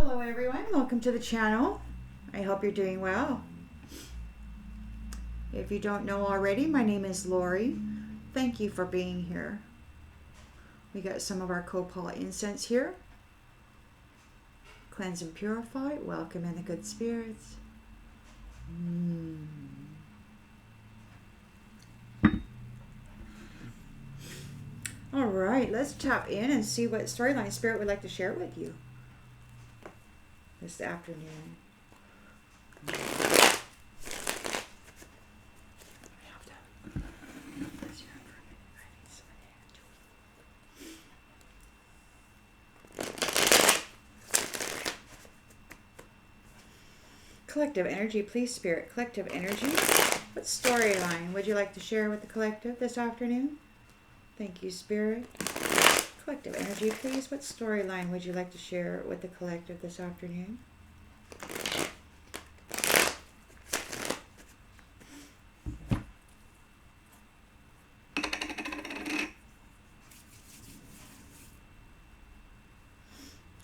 Hello everyone, welcome to the channel. I hope you're doing well. If you don't know already, my name is Lori. Thank you for being here. We got some of our copal incense here. Cleanse and purify. Welcome in the good spirits. All right, let's tap in and see what storyline Spirit would like to share with you this afternoon. Collective energy, please, Spirit. Collective energy. What storyline would you like to share with the collective this afternoon? Thank you, Spirit. Collective energy, please. What storyline would you like to share with the collective this afternoon?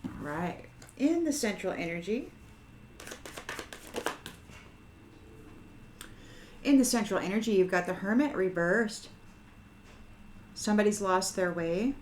All right. In the central energy. In the central energy, you've got the Hermit reversed. Somebody's lost their way.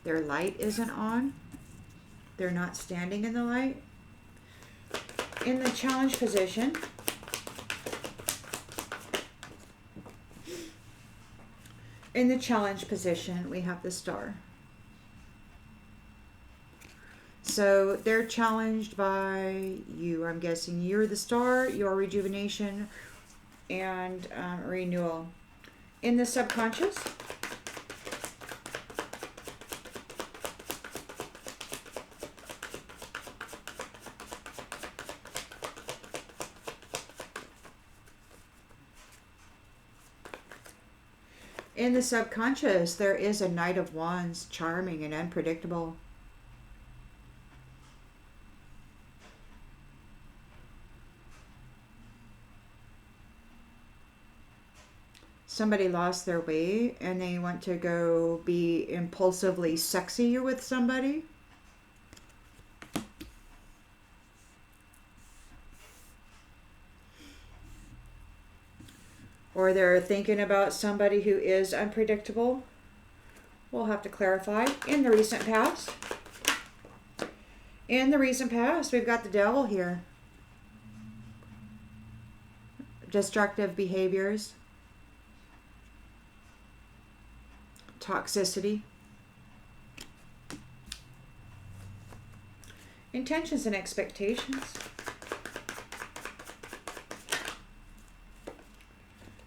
Their light isn't on. They're not standing in the light. In the challenge position, we have the Star. So they're challenged by you. I'm guessing you're the Star, your rejuvenation and renewal. In the subconscious, there is a Knight of Wands, charming and unpredictable. Somebody lost their way and they want to go be impulsively sexy with somebody. Or they're thinking about somebody who is unpredictable. We'll have to clarify. In the recent past, we've got the Devil here. Destructive behaviors. Toxicity. Intentions and expectations.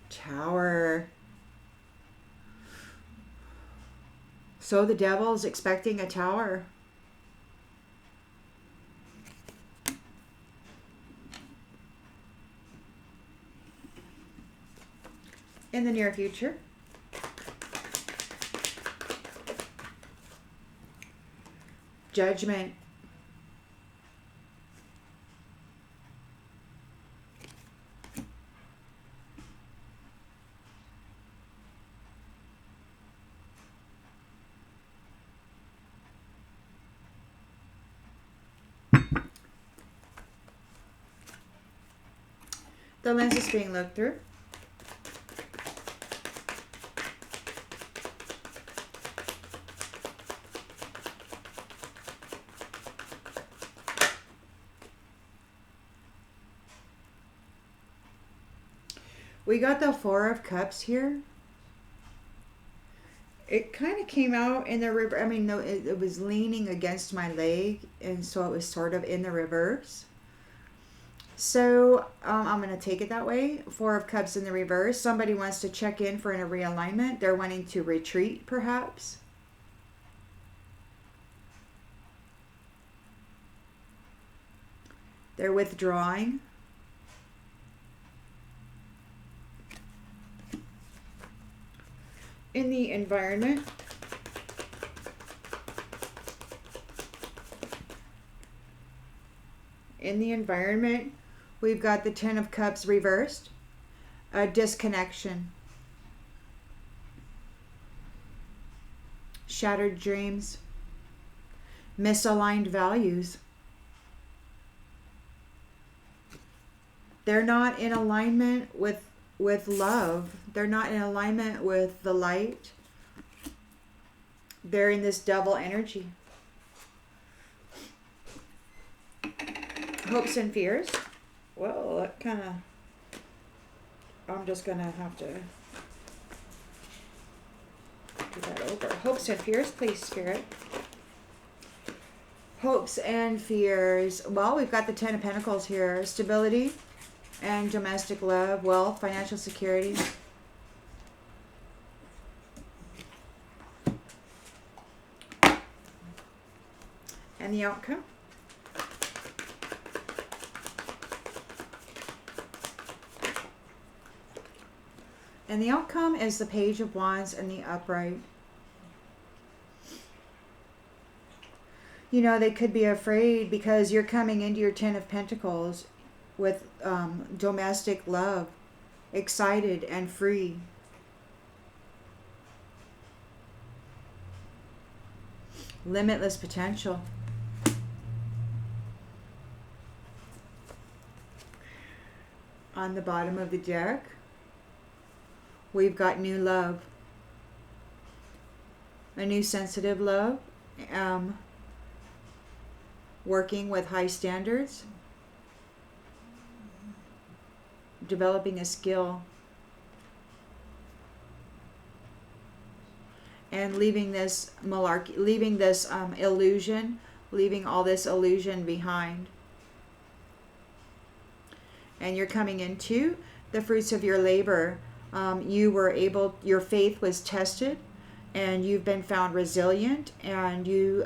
Tower. So the Devil is expecting a Tower. In the near future. Judgment. The lens is being looked through. We got the Four of Cups here. It kind of came out in the river. I mean, no, it was leaning against my leg, and so it was sort of in the reverse. So I'm going to take it that way. Four of Cups in the reverse. Somebody wants to check in for a realignment. They're wanting to retreat, perhaps. They're withdrawing. In the environment, In the environment, we've got the Ten of Cups reversed, a disconnection, shattered dreams, misaligned values. They're not in alignment with love. They're not in alignment with the light. They're in this double energy. Hopes and fears. Well, that kind of... I'm just going to have to do that over. Hopes and fears, please, Spirit. Hopes and fears. Well, we've got the Ten of Pentacles here. Stability and domestic love, wealth, financial security. And the outcome. And the outcome is the Page of Wands and the upright. You know, they could be afraid because you're coming into your Ten of Pentacles with domestic love, excited and free. Limitless potential. On the bottom of the deck, we've got new love. A new sensitive love. Working with high standards. Developing a skill. And leaving this malarkey, leaving this illusion, leaving all this illusion behind. And you're coming into the fruits of your labor. You were able, your faith was tested, and you've been found resilient, and you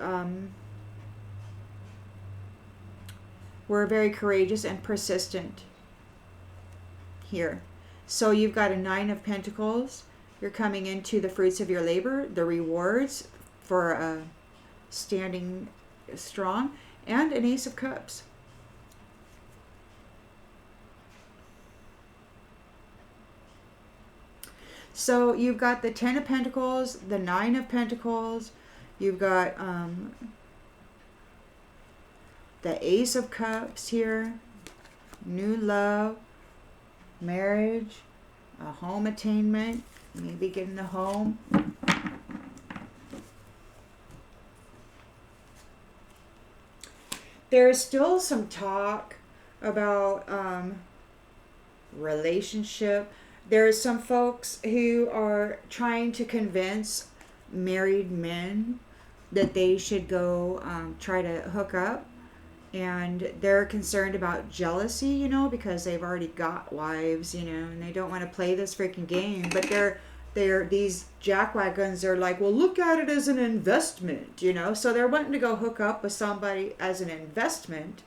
were very courageous and persistent here. So you've got a Nine of Pentacles. You're coming into the fruits of your labor, the rewards for standing strong, and an Ace of Cups. So you've got the Ten of Pentacles, the Nine of Pentacles, you've got the Ace of Cups here, new love, marriage, a home attainment, maybe getting a home. There's still some talk about relationship. There's some folks who are trying to convince married men that they should go try to hook up. And they're concerned about jealousy, you know, because they've already got wives, you know, and they don't want to play this freaking game. But these jackwagons are like, well, look at it as an investment, you know. So they're wanting to go hook up with somebody as an investment,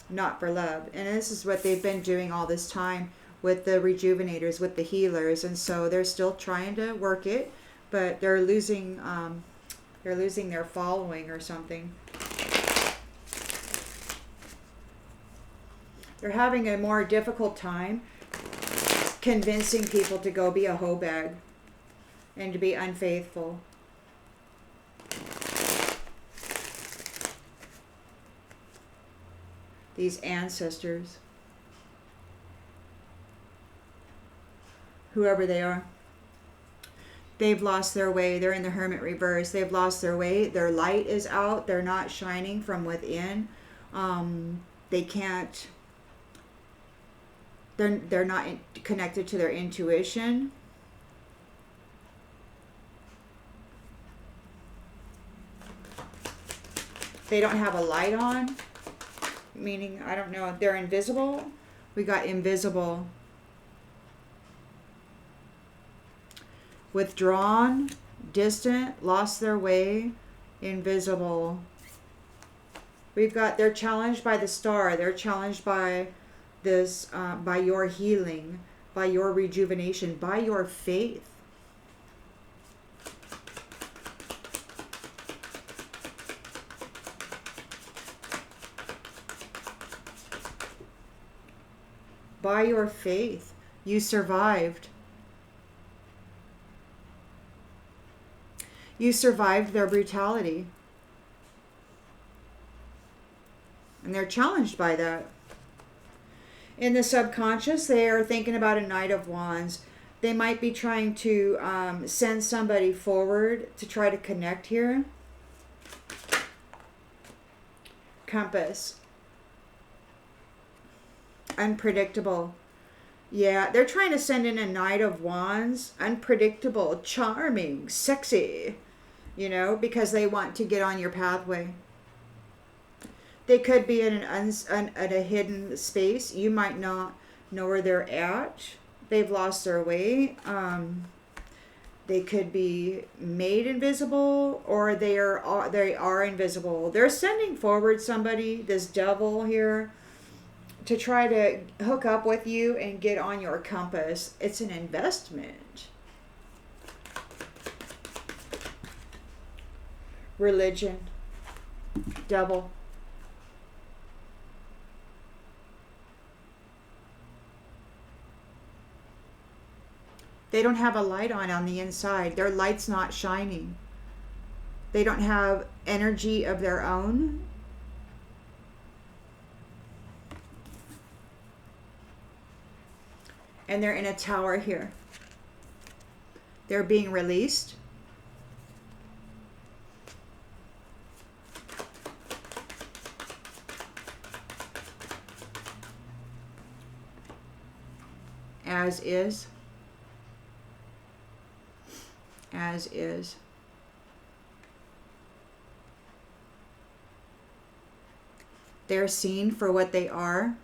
not for love. And this is what they've been doing all this time with the rejuvenators, with the healers. And so they're still trying to work it, but they're losing their following or something. They're having a more difficult time convincing people to go be a hoe bag and to be unfaithful. These ancestors, whoever they are, they've lost their way. They're in the Hermit reverse. They've lost their way. Their light is out. They're not shining from within. They can't. They're not connected to their intuition. They don't have a light on, meaning, I don't know, they're invisible. We got invisible. Withdrawn, distant, lost their way, invisible. We've got, they're challenged by the star. They're challenged by this, by your healing, by your rejuvenation, by your faith. By your faith, you survived. You survived their brutality. And they're challenged by that. In the subconscious, they are thinking about a Knight of Wands. They might be trying to send somebody forward to try to connect here. Compass. Unpredictable. Yeah, they're trying to send in a Knight of Wands. Unpredictable, charming, sexy. You know, because they want to get on your pathway. They could be in at a hidden space. You might not know where they're at. They've lost their way. They could be made invisible, or they are invisible. They're sending forward somebody, this devil here, to try to hook up with you and get on your compass. It's an investment. Religion. Devil. They don't have a light on the inside. Their light's not shining. They don't have energy of their own. And they're in a tower here. They're being released. As is. As is. They're seen for what they are.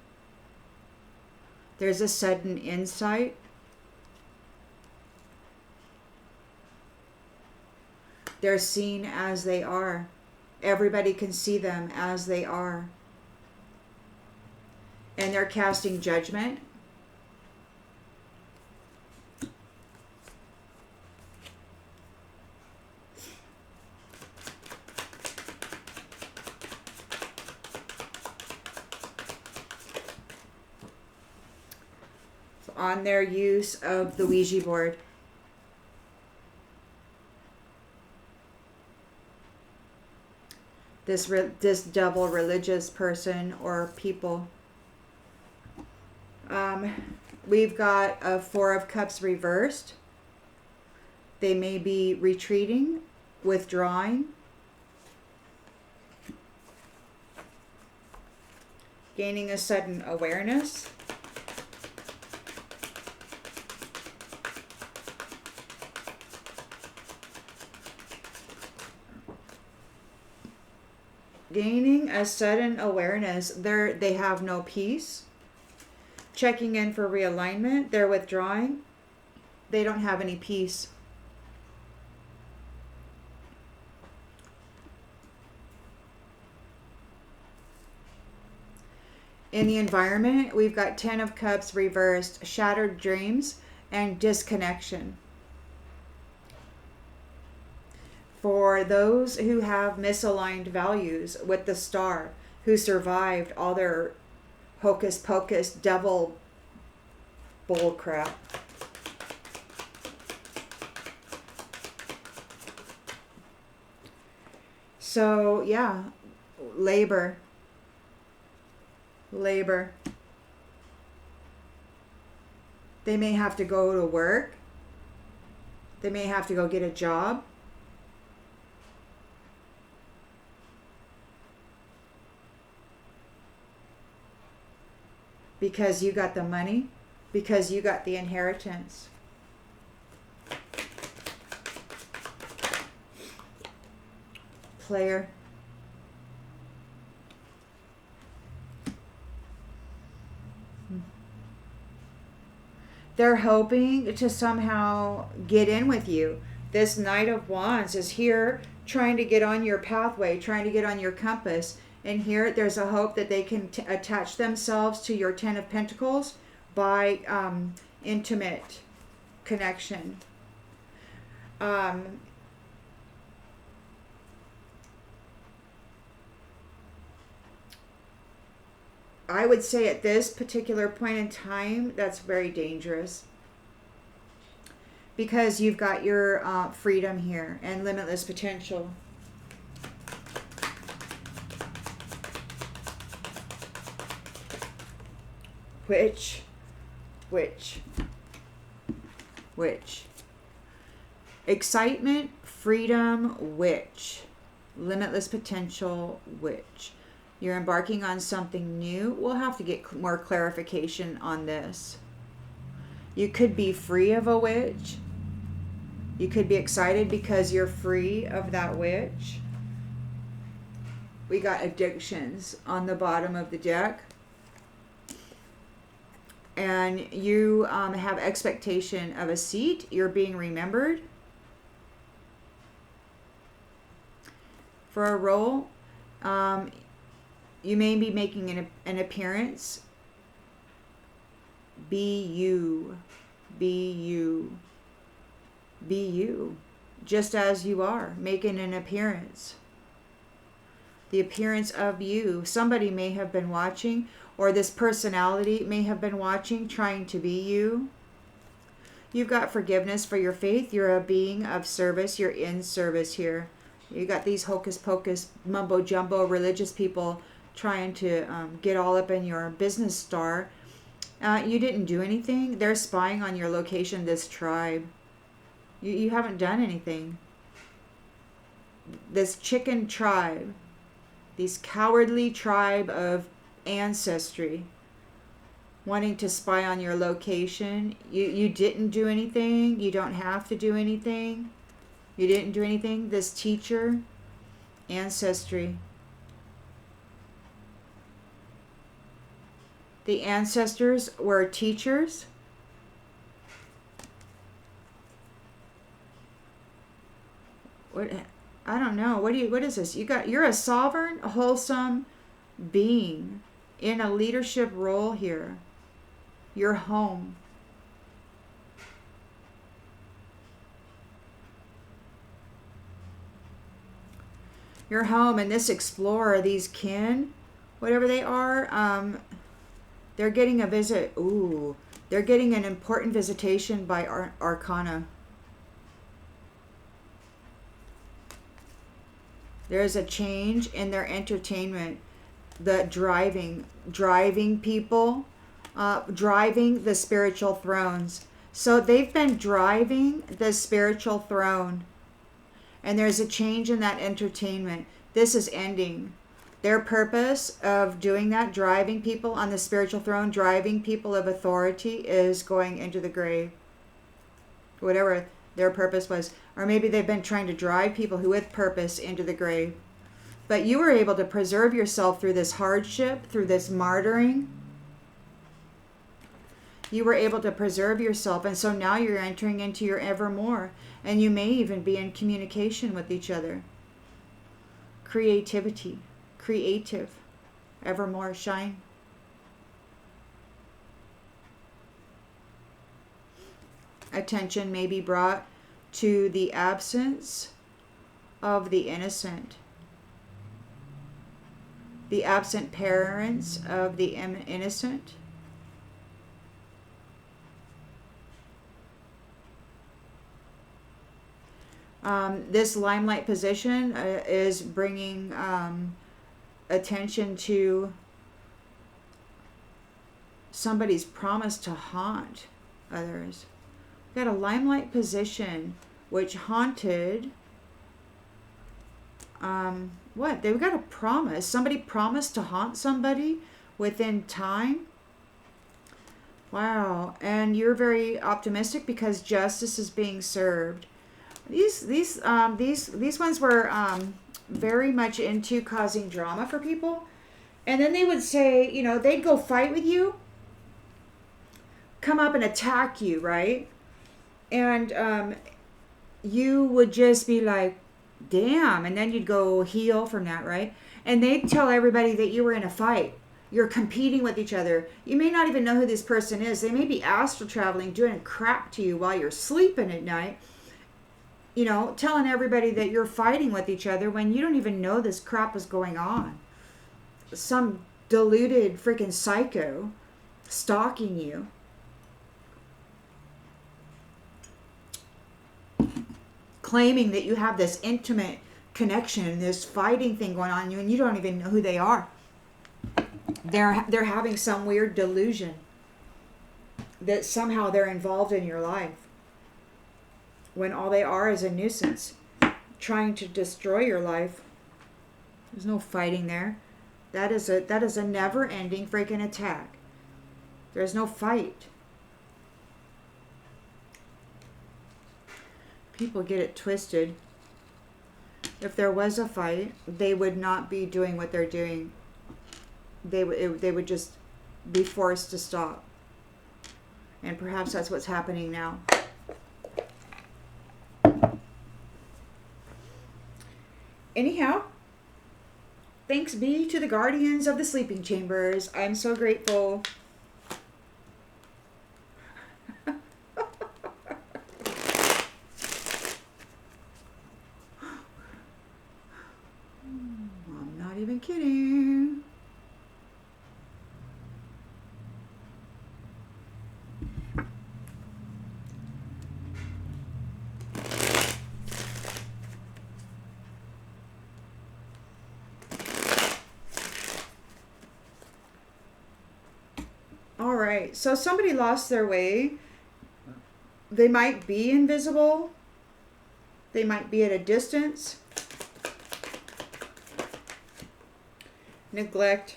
There's a sudden insight. They're seen as they are. Everybody can see them as they are. And they're casting judgment. On their use of the Ouija board. This devil religious person or people. We've got a Four of Cups reversed. They may be retreating, withdrawing. Gaining a sudden awareness. Gaining a sudden awareness. They have no peace. Checking in for realignment. They're withdrawing. They don't have any peace. In the environment, we've got 10 of Cups reversed, shattered dreams, and disconnection. For those who have misaligned values with the star, who survived all their hocus pocus devil bull crap. So yeah, labor. They may have to go to work. They may have to go get a job. Because you got the money, because you got the inheritance. Player. They're hoping to somehow get in with you. This Knight of Wands is here trying to get on your pathway, trying to get on your compass. And here there's a hope that they can attach themselves to your 10 of Pentacles by intimate connection. I would say at this particular point in time, that's very dangerous. Because you've got your freedom here and limitless potential. Which. Excitement, freedom, which. Limitless potential, which. You're embarking on something new. We'll have to get more clarification on this. You could be free of a witch. You could be excited because you're free of that witch. We got addictions on the bottom of the deck. And you have expectation of a seat. You're being remembered for a role. You may be making an appearance. Be you. Be you. Be you. Just as you are. Making an appearance. The appearance of you. Somebody may have been watching, or this personality may have been watching, trying to be you. You've got forgiveness for your faith. You're a being of service. You're in service here. You got these hocus pocus, mumbo jumbo religious people trying to get all up in your business star. You didn't do anything. They're spying on your location, this tribe. You haven't done anything. This chicken tribe, this cowardly tribe of ancestry, wanting to spy on your location. You didn't do anything. You don't have to do anything. You didn't do anything. This teacher, ancestry. The ancestors were teachers. What? I don't know. What is this? You're a sovereign, wholesome being in a leadership role here. Your home. Your home, and this explorer, these kin, whatever they are, they're getting a visit. Ooh, they're getting an important visitation by Arcana. There's a change in their entertainment. The driving people, driving the spiritual thrones. So they've been driving the spiritual throne. And there's a change in that entertainment. This is ending. Their purpose of doing that, driving people on the spiritual throne, driving people of authority, is going into the grave. Whatever their purpose was. Or maybe they've been trying to drive people who with purpose into the grave. But you were able to preserve yourself through this hardship, through this martyring. You were able to preserve yourself. And so now you're entering into your evermore. And you may even be in communication with each other. Creativity. Creative. Evermore shine. Attention may be brought to the absence of the innocent. The absent parents of the innocent. This limelight position is bringing attention to somebody's promise to haunt others. Got a limelight position which haunted what? They've got a promise. Somebody promised to haunt somebody within time. Wow. And you're very optimistic because justice is being served. These ones were very much into causing drama for people. And then they would say, you know, they'd go fight with you, come up and attack you, right? And you would just be like, damn. And then you'd go heal from that, right? And they'd tell everybody that you were in a fight. You're competing with each other. You may not even know who this person is. They may be astral traveling, doing crap to you while you're sleeping at night. You know, telling everybody that you're fighting with each other when you don't even know this crap is going on. Some deluded freaking psycho stalking you. Claiming that you have this intimate connection and this fighting thing going on in you, and you don't even know who they are. They're having some weird delusion that somehow they're involved in your life, when all they are is a nuisance trying to destroy your life. There's no fighting there. That is a never-ending freaking attack. There's no fight. People get it twisted. If there was a fight, they would not be doing what they're doing. They would just be forced to stop. And perhaps that's what's happening now. Anyhow, thanks be to the guardians of the sleeping chambers. I'm so grateful. I'm not even kidding. All right, so somebody lost their way. They might be invisible. They might be at a distance. Neglected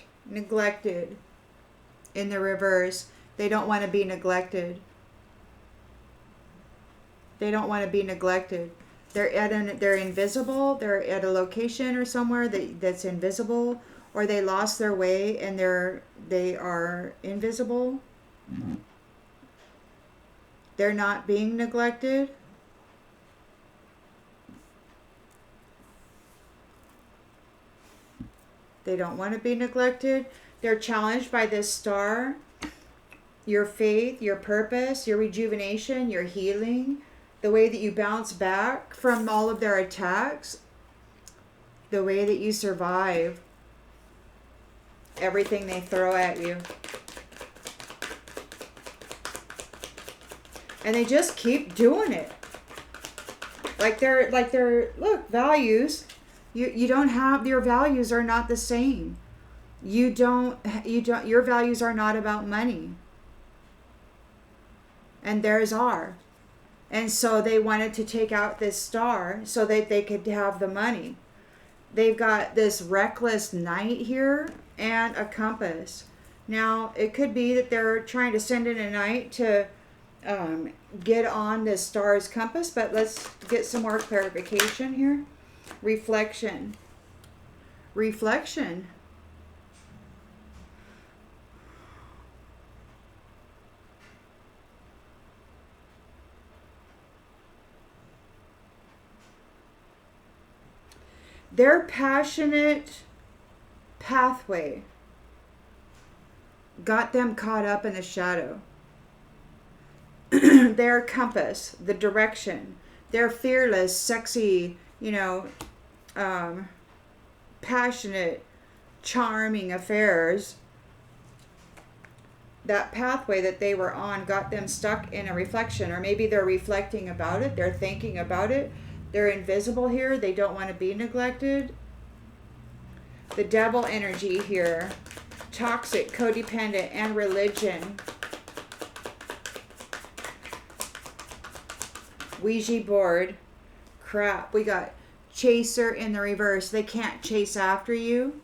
in the reverse. They don't want to be neglected. They don't want to be neglected. They're invisible. They're at a location or somewhere that's invisible, or they lost their way and they are invisible. They're not being neglected. They don't want to be neglected. They're challenged by this star. Your faith, your purpose, your rejuvenation, your healing, the way that you bounce back from all of their attacks, the way that you survive everything they throw at you. And they just keep doing it. Like they're look, values. You don't have, your values are not the same. You don't, your values are not about money. And theirs are. And so they wanted to take out this star so that they could have the money. They've got this reckless knight here and a compass. Now, it could be that they're trying to send in a knight to get on this star's compass, but let's get some more clarification here. Reflection. Their passionate pathway got them caught up in the shadow. Their compass, the direction, their fearless, sexy, passionate, charming affairs, that pathway that they were on got them stuck in a reflection. Or maybe they're reflecting about it, they're thinking about it. They're invisible here. They don't want to be neglected. The devil energy here. Toxic, codependent, and religion. Ouija board. Crap. We got chaser in the reverse. They can't chase after you.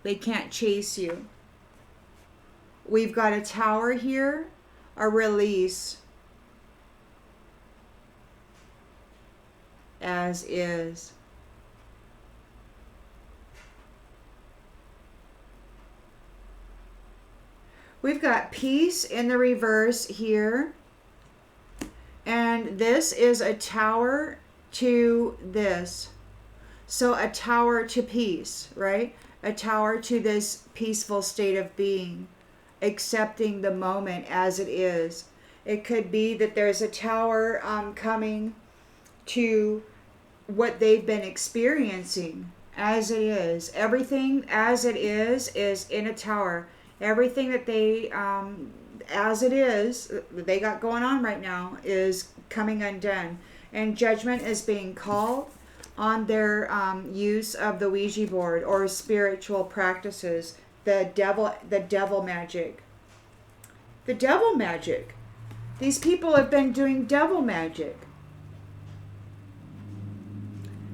They can't chase you. We've got a tower here. A release. As is. We've got peace in the reverse here. And this is a tower to this. So a tower to peace, right? A tower to this peaceful state of being. Accepting the moment as it is. It could be that there's a tower coming to what they've been experiencing. as it is. Everything as it is in a tower. Everything that they, as it is, they got going on right now is coming undone. And judgment is being called on their use of the Ouija board or spiritual practices. The devil magic. The devil magic. These people have been doing devil magic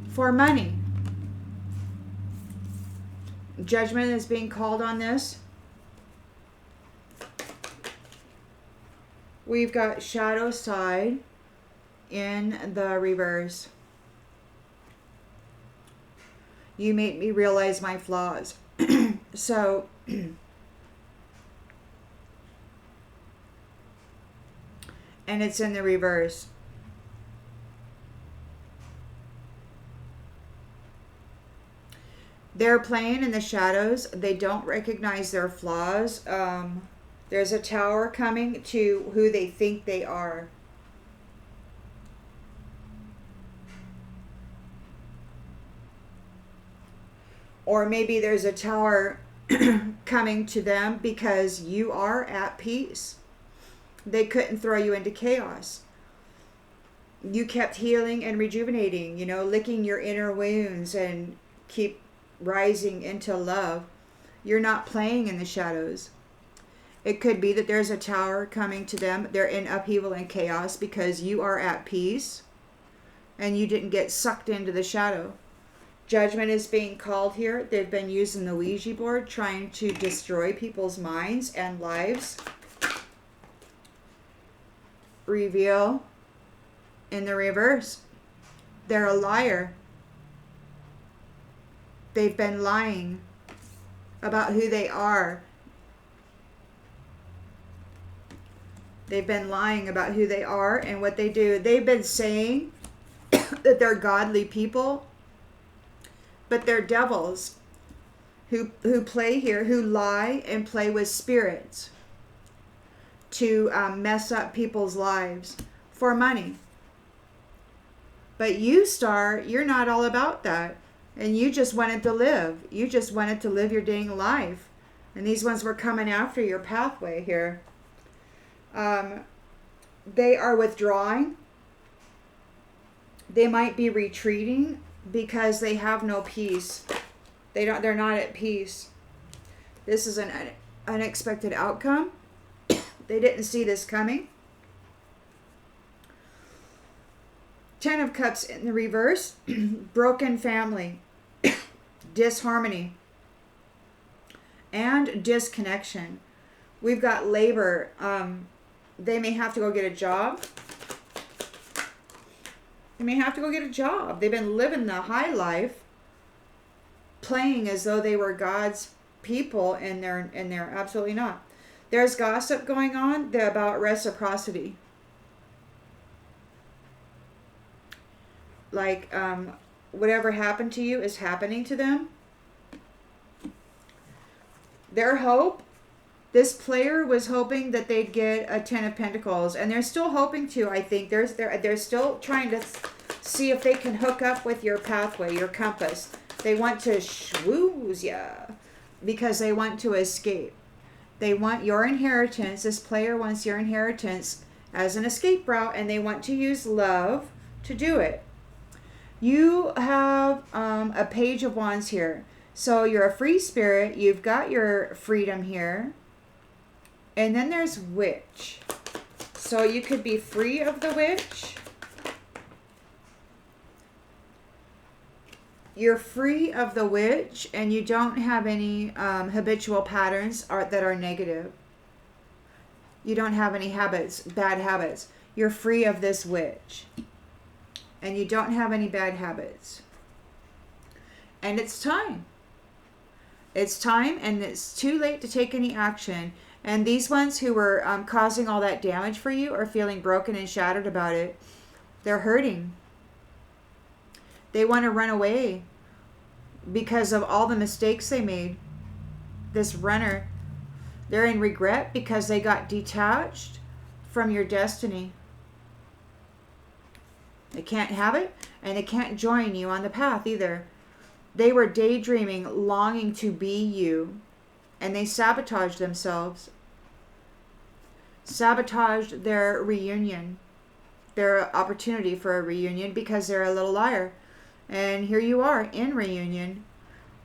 for money. Judgment is being called on this. We've got shadow side in the reverse. You make me realize my flaws. So, and it's in the reverse. They're playing in the shadows. They don't recognize their flaws. There's a tower coming to who they think they are. Or maybe there's a tower coming to them because you are at peace. They couldn't throw you into chaos. You kept healing and rejuvenating, licking your inner wounds and keep rising into love. You're not playing in the shadows. It could be that there's a tower coming to them. They're in upheaval and chaos because you are at peace and you didn't get sucked into the shadow. Judgment is being called here. They've been using the Ouija board trying to destroy people's minds and lives. Reveal in the reverse. They're a liar. They've been lying about who they are. They've been lying about who they are and what they do. They've been saying that they're godly people, but they're devils who play here, who lie and play with spirits to mess up people's lives for money. But you, Star, you're not all about that. And you just wanted to live. You just wanted to live your dang life. And these ones were coming after your pathway here. They are withdrawing. They might be retreating because they have no peace. They're not at peace. This is an unexpected outcome. They didn't see this coming. 10 of Cups in the reverse. Broken family. Disharmony. And disconnection. We've got labor. They may have to go get a job. They may have to go get a job. They've been living the high life, playing as though they were God's people, and they're absolutely not. There's gossip going on about reciprocity. Like, whatever happened to you is happening to them. Their hope, this player was hoping that they'd get a 10 of Pentacles, and they're still hoping to, I think. They're still trying to see if they can hook up with your pathway, your compass. They want to schwooze ya because they want to escape. They want your inheritance. This player wants your inheritance as an escape route, and they want to use love to do it. You have a Page of Wands here. So you're a free spirit. You've got your freedom here. And then there's Witch. So you could be free of the Witch. You're free of the Witch, and you don't have any habitual patterns that are negative. You don't have any habits, bad habits. You're free of this Witch. And you don't have any bad habits. And it's time. It's time, and it's too late to take any action. And these ones who were causing all that damage for you are feeling broken and shattered about it. They're hurting. They want to run away because of all the mistakes they made. This runner, they're in regret because they got detached from your destiny. They can't have it, and they can't join you on the path either. They were daydreaming, longing to be you, and they sabotaged themselves, sabotaged their reunion, their opportunity for a reunion, because they're a little liar. And here you are in reunion.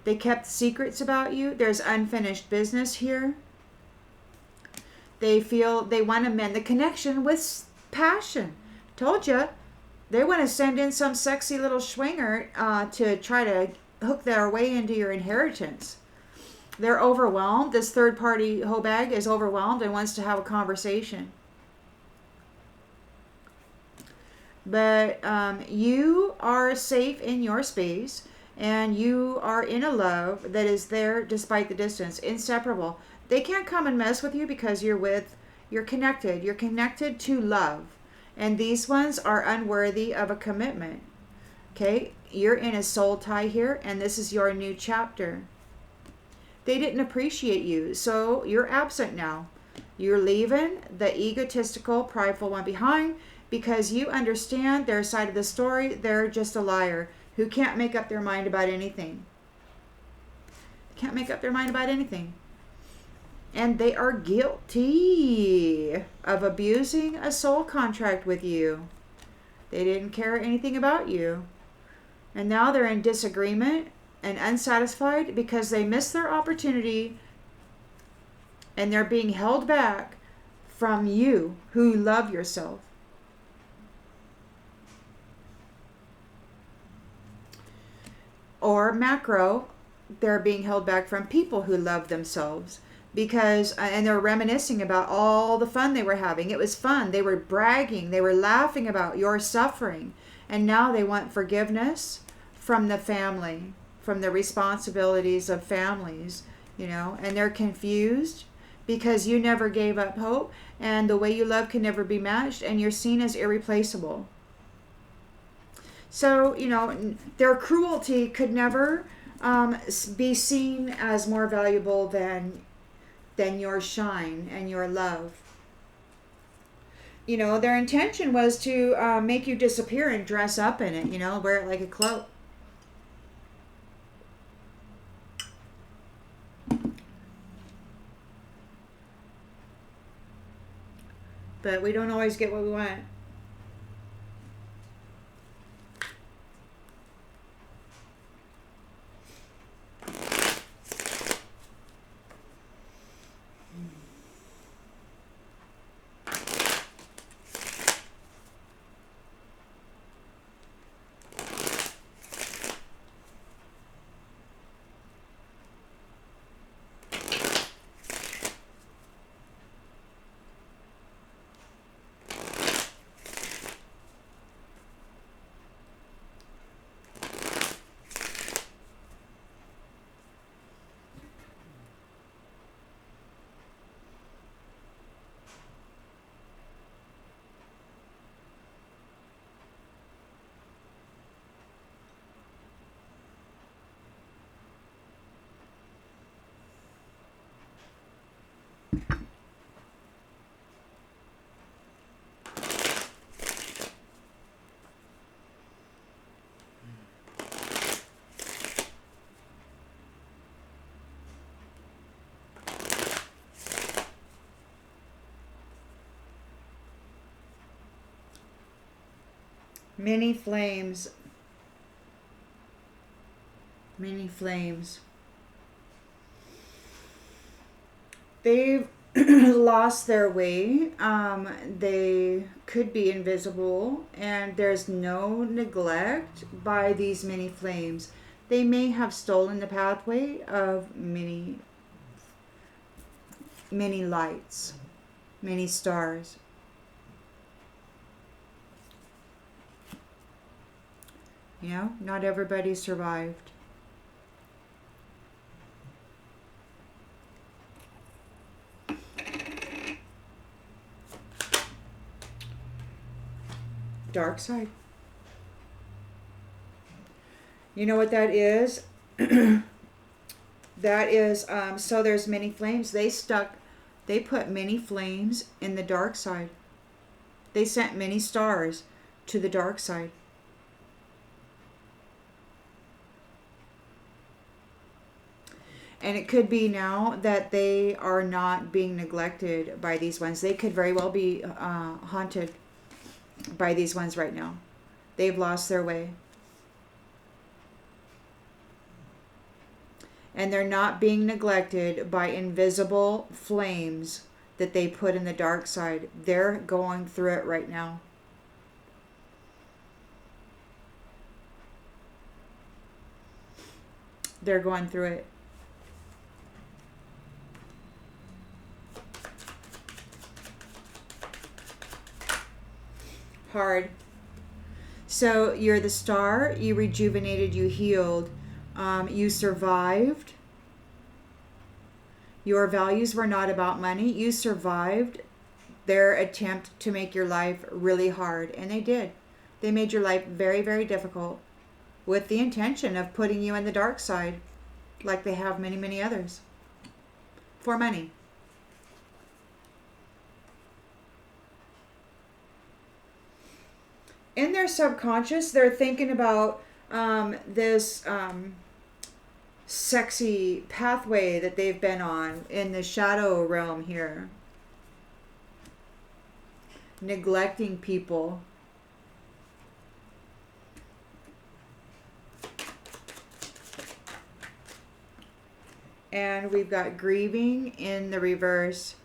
They kept secrets about you. There's unfinished business here. They feel they want to mend the connection with passion. Told you. They want to send in some sexy little swinger to try to hook their way into your inheritance. They're overwhelmed. This third party hoe bag is overwhelmed and wants to have a conversation. But you are safe in your space, and you are in a love that is there despite the distance, inseparable. They can't come and mess with you because you're connected. You're connected to love. And these ones are unworthy of a commitment. Okay? You're in a soul tie here, and this is your new chapter. They didn't appreciate you, so you're absent now. You're leaving the egotistical, prideful one behind because you understand their side of the story. They're just a liar who can't make up their mind about anything. Can't make up their mind about anything. And they are guilty of abusing a soul contract with you. They didn't care anything about you. And now they're in disagreement and unsatisfied because they missed their opportunity, and they're being held back from you who love yourself. Or macro, they're being held back from people who love themselves because, and they're reminiscing about all the fun they were having. It was fun. They were bragging. They were laughing about your suffering. And now they want forgiveness from the family, from the responsibilities of families, and they're confused because you never gave up hope, and the way you love can never be matched, and you're seen as irreplaceable. So, their cruelty could never be seen as more valuable than your shine and your love. Their intention was to make you disappear and dress up in it, wear it like a cloak. But we don't always get what we want. Many flames. Many flames. They've lost their way. They could be invisible, and there's no neglect by these many flames. They may have stolen the pathway of many lights, many stars. Not everybody survived. Dark side. You know what that is? That is, so there's many flames. They put many flames in the dark side. They sent many stars to the dark side. And it could be now that they are not being neglected by these ones. They could very well be haunted by these ones right now. They've lost their way. And they're not being neglected by invisible flames that they put in the dark side. They're going through it right now. They're going through it. Hard. So you're the star. You rejuvenated. You healed. You survived. Your values were not about money. You survived their attempt to make your life really hard. And they did. They made your life very, very difficult with the intention of putting you in the dark side, like they have many, many others, for money. In their subconscious, they're thinking about this sexy pathway that they've been on in the shadow realm here. Neglecting people. And we've got grieving in the reverse.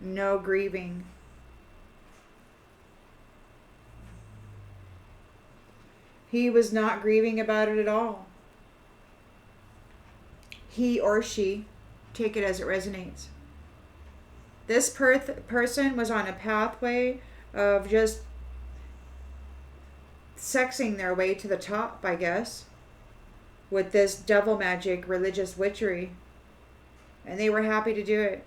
No grieving. He was not grieving about it at all. He or she, take it as it resonates. This person was on a pathway of just sexing their way to the top, I guess, with this devil magic religious witchery. And they were happy to do it.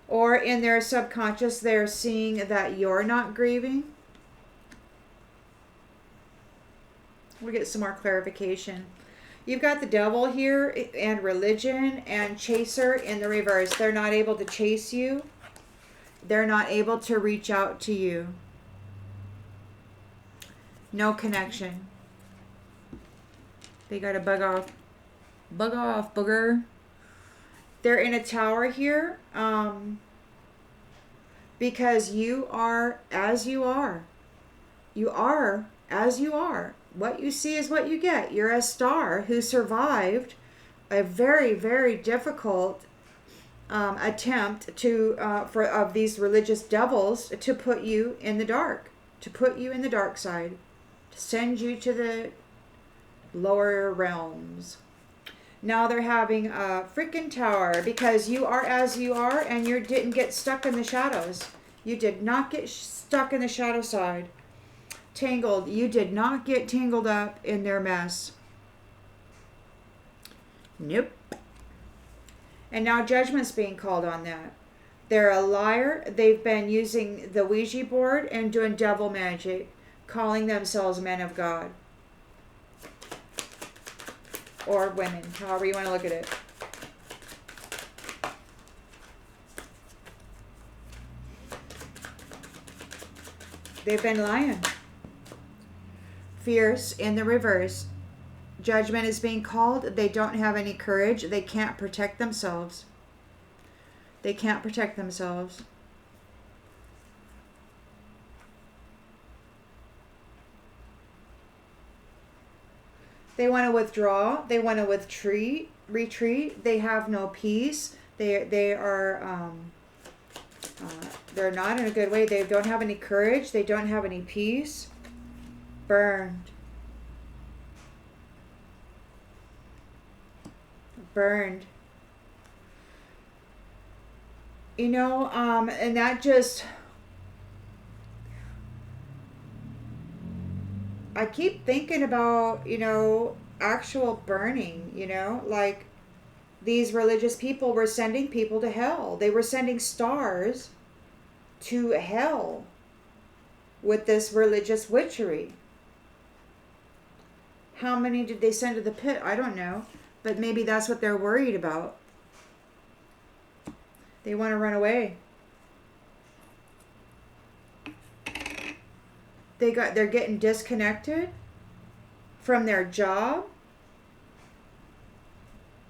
Or in their subconscious, they're seeing that you're not grieving. We'll get some more clarification. You've got the devil here and religion and chaser in the reverse. They're not able to chase you. They're not able to reach out to you. No connection. They got to bug off. Bug off, booger. They're in a tower here because you are as you are. You are as you are. What you see is what you get. You're a star who survived a very, very difficult attempt to of these religious devils to put you in the dark, to put you in the dark side, to send you to the lower realms. Now they're having a freaking tower because you are as you are and you didn't get stuck in the shadows. You did not get stuck in the shadow side. Tangled. You did not get tangled up in their mess. Nope. And now judgment's being called on that. They're a liar. They've been using the Ouija board and doing devil magic, calling themselves men of God. Or women, however you want to look at it. They've been lying. Fierce in the reverse. Judgment is being called. They don't have any courage. They can't protect themselves. They can't protect themselves. They want to withdraw. They want to retreat. They have no peace. They are they're not in a good way. They don't have any courage. They don't have any peace. Burned. Burned. You know, and that just, I keep thinking about, you know, actual burning, you know, like these religious people were sending people to hell. They were sending stars to hell with this religious witchery. How many did they send to the pit? I don't know. But maybe that's what they're worried about. They want to run away. they're getting disconnected from their job,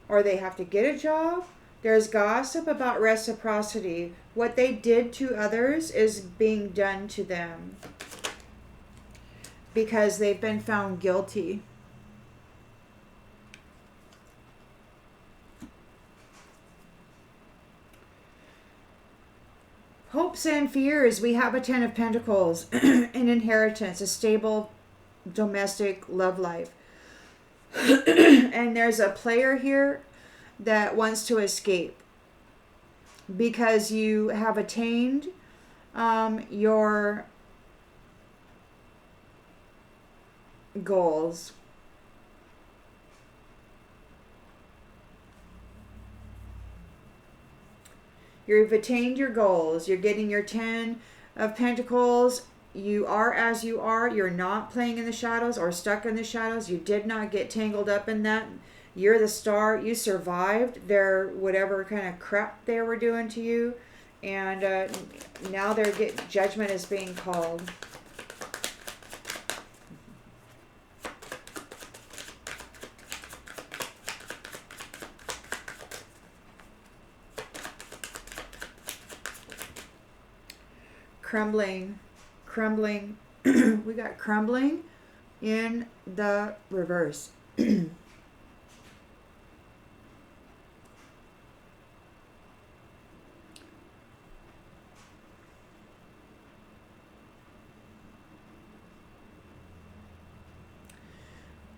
or they have to get a job. There's gossip about reciprocity. What they did to others is being done to them because they've been found guilty. Hopes and fears. We have a 10 of Pentacles, an inheritance, a stable domestic love life. And there's a player here that wants to escape because you have attained your goals. You've attained your goals. You're getting your 10 of Pentacles. You are as you are. You're not playing in the shadows or stuck in the shadows. You did not get tangled up in that. You're the star. You survived their whatever kind of crap they were doing to you. And now judgment is being called. Crumbling. We got crumbling in the reverse.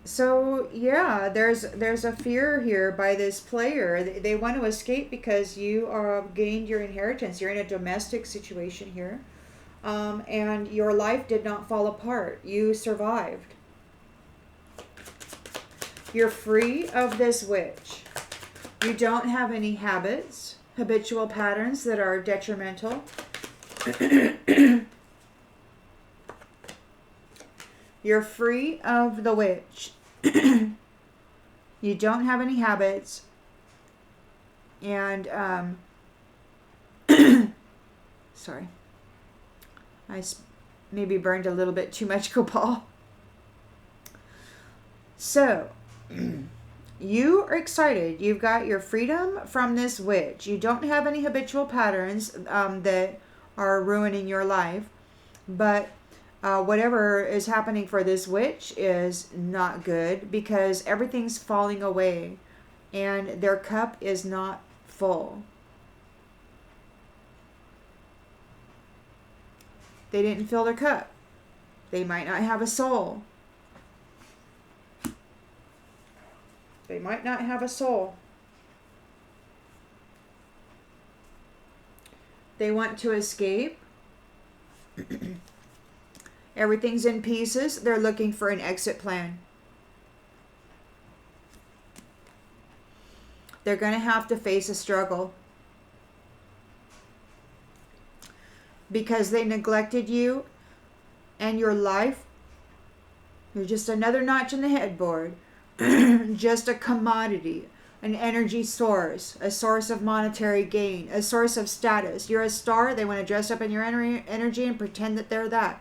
So yeah, there's a fear here by this player. They want to escape because you gained your inheritance. You're in a domestic situation here. And your life did not fall apart. You survived. You're free of this witch. You don't have any habits, habitual patterns that are detrimental. You're free of the witch. You don't have any habits. And, sorry. I maybe burned a little bit too much copal. So, you are excited. You've got your freedom from this witch. You don't have any habitual patterns that are ruining your life. But whatever is happening for this witch is not good because everything's falling away and their cup is not full. They didn't fill their cup. They might not have a soul. They might not have a soul. They want to escape. Everything's in pieces. They're looking for an exit plan. They're going to have to face a struggle. Because they neglected you and your life. You're just another notch in the headboard. Just a commodity, an energy source, a source of monetary gain, a source of status. You're a star. They want to dress up in your energy and pretend that they're that.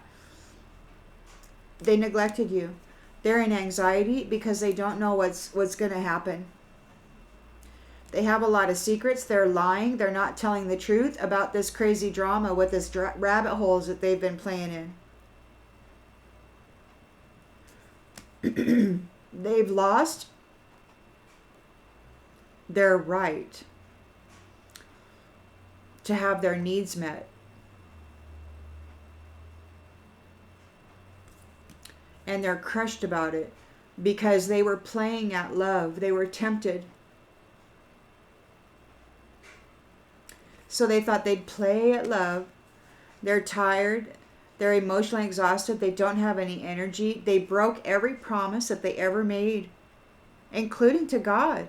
They neglected you. They're in anxiety because they don't know what's going to happen. They have a lot of secrets. They're lying. They're not telling the truth about this crazy drama with this rabbit holes that they've been playing in. They've lost their right to have their needs met. And they're crushed about it because they were playing at love. They were tempted. So they thought they'd play at love. They're tired. They're emotionally exhausted. They don't have any energy. They broke every promise that they ever made, including to God.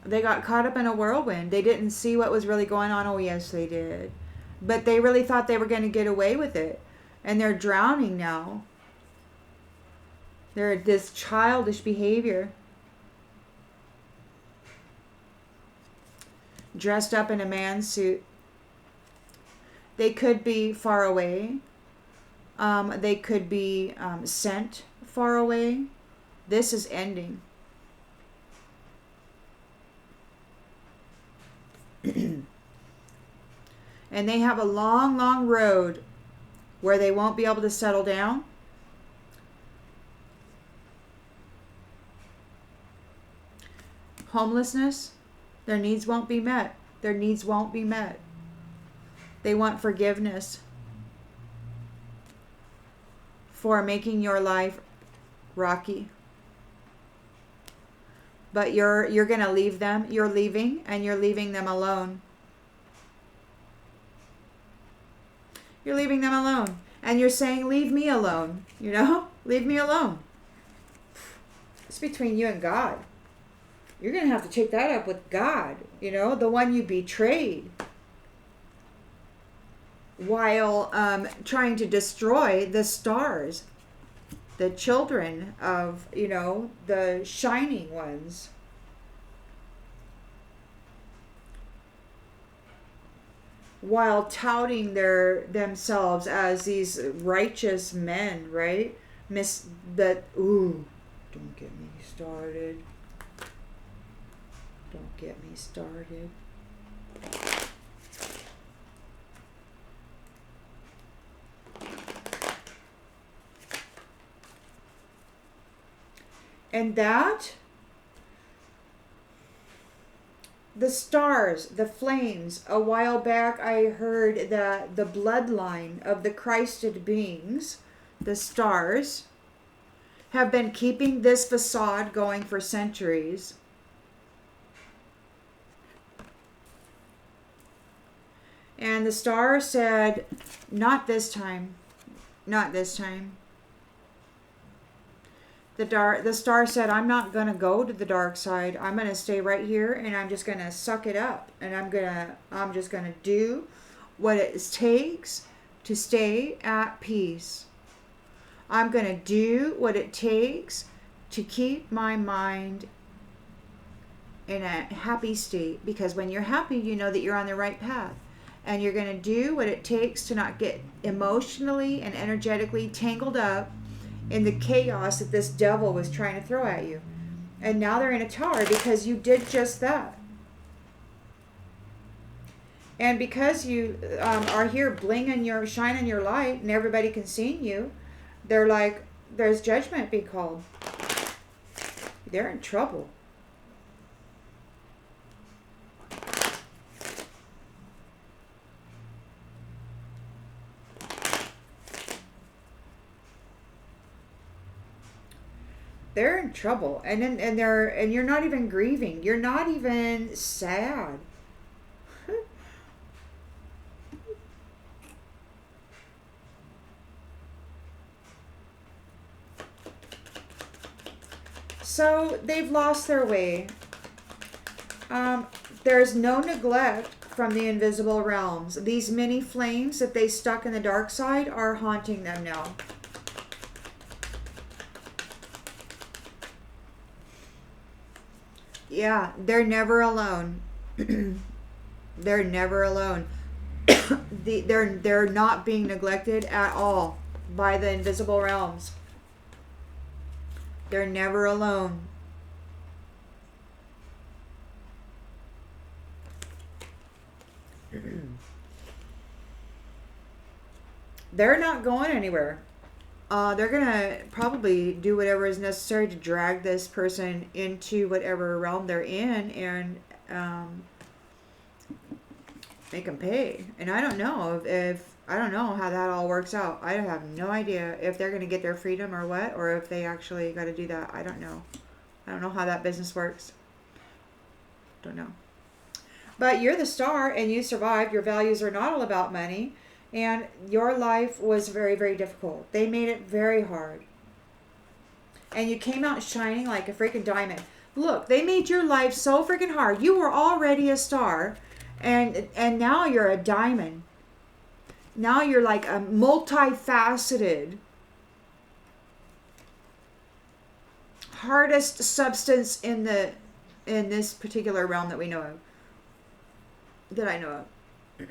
They got caught up in a whirlwind. They didn't see what was really going on. Oh, yes, they did. But they really thought they were going to get away with it. And they're drowning now. They're this childish behavior. Dressed up in a man suit. They could be far away. They could be sent far away. This is ending. And they have a long, long road where they won't be able to settle down. Homelessness, their needs won't be met. Their needs won't be met. They want forgiveness for making your life rocky. But you're going to leave them. You're leaving, and you're leaving them alone. You're leaving them alone. And you're saying, leave me alone. You know? Leave me alone. It's between you and God. You're going to have to take that up with God. You know? The one you betrayed. While trying to destroy the stars. The children of, you know, the shining ones. While touting themselves as these righteous men, right? Don't get me started. Don't get me started. And that, the stars, the flames, a while back I heard that the bloodline of the Christed beings, the stars, have been keeping this facade going for centuries. And the star said, not this time, not this time. The star said, I'm not going to go to the dark side. I'm going to stay right here, and I'm just going to suck it up. And I'm just going to do what it takes to stay at peace. I'm going to do what it takes to keep my mind in a happy state. Because when you're happy, you know that you're on the right path. And you're going to do what it takes to not get emotionally and energetically tangled up in the chaos that this devil was trying to throw at you. And now they're in a tower because you did just that. And because you are here shining your light and everybody can see you, they're like, there's judgment being called. They're in trouble. They're in trouble, and you're not even grieving. You're not even sad. So they've lost their way. There's no neglect from the invisible realms. These many flames that they stuck in the dark side are haunting them now. Yeah, they're never alone. They're never alone. They're not being neglected at all by the invisible realms. They're never alone. They're not going anywhere. They're going to probably do whatever is necessary to drag this person into whatever realm they're in and make them pay. And I don't know I don't know how that all works out. I have no idea if they're going to get their freedom or what, or if they actually got to do that. I don't know. I don't know how that business works. Don't know. But you're the star and you survived. Your values are not all about money. And your life was very, very difficult. They made it very hard. And you came out shining like a freaking diamond. Look, they made your life so freaking hard. You were already a star. And now you're a diamond. Now you're like a multifaceted, hardest substance in this particular realm that we know of. That I know of.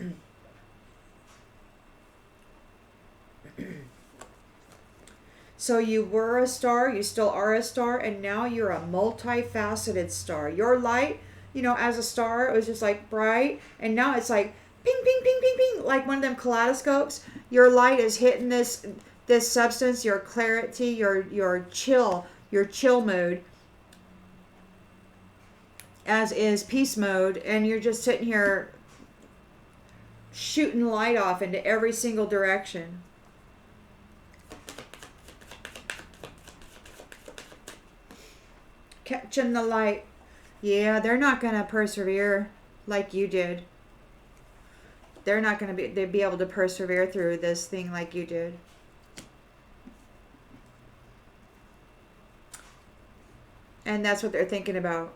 So you were a star, you still are a star, and now you're a multifaceted star. Your light, as a star, it was just like bright, and now it's like ping, ping, ping, ping, ping, like one of them kaleidoscopes. Your light is hitting this substance, your clarity, your chill mode, as is peace mode, and you're just sitting here shooting light off into every single direction. Catching the light. Yeah, they're not going to persevere like you did. They're not going to be able to persevere through this thing like you did. And that's what they're thinking about.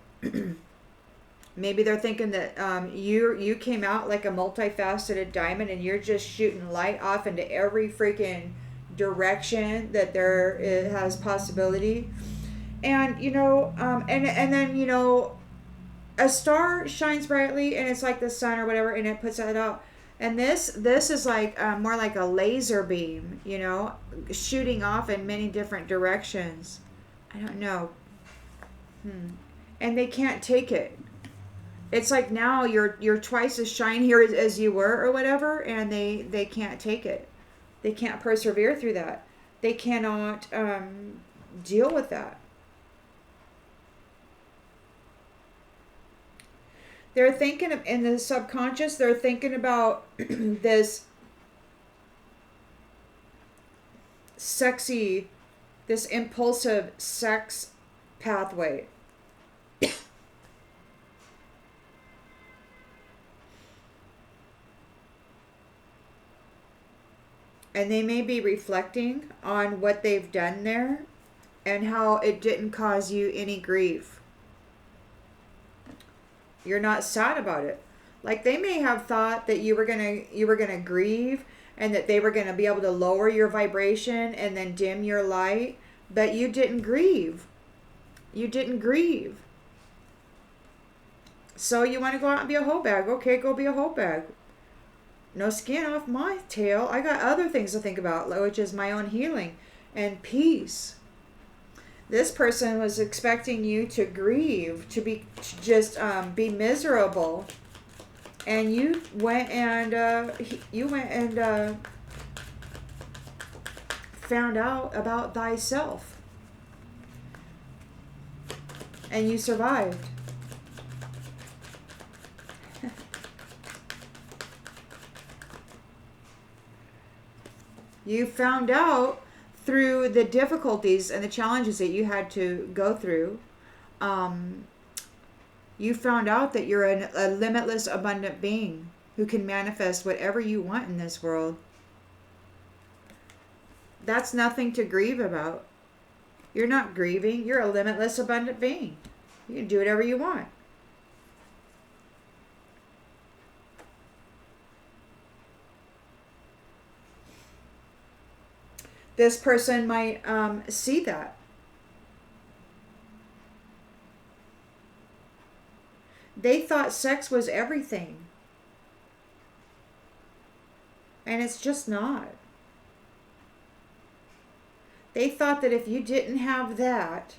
Maybe they're thinking that you came out like a multifaceted diamond, and you're just shooting light off into every freaking direction that there has possibility. And and then a star shines brightly, and it's like the sun or whatever, and it puts that out. And this is like more like a laser beam, shooting off in many different directions. I don't know. And they can't take it. It's like now you're twice as shiny as you were or whatever, and they can't take it. They can't persevere through that. They cannot deal with that. They're thinking of, in the subconscious, they're thinking about this sexy, this impulsive sex pathway. And they may be reflecting on what they've done there and how it didn't cause you any grief. You're not sad about it. Like, they may have thought that you were gonna grieve, and that they were gonna be able to lower your vibration and then dim your light, but you didn't grieve. You didn't grieve. So you want to go out and be a hoe bag? Okay, go be a hoe bag. No skin off my tail. I got other things to think about, which is my own healing and peace. This person was expecting you to grieve, to just be miserable, and you went and found out about thyself, and you survived. You found out through the difficulties and the challenges that you had to go through. You found out that you're a limitless, abundant being who can manifest whatever you want in this world. That's nothing to grieve about. You're not grieving. You're a limitless, abundant being. You can do whatever you want. This person might see that. They thought sex was everything. And it's just not. They thought that if you didn't have that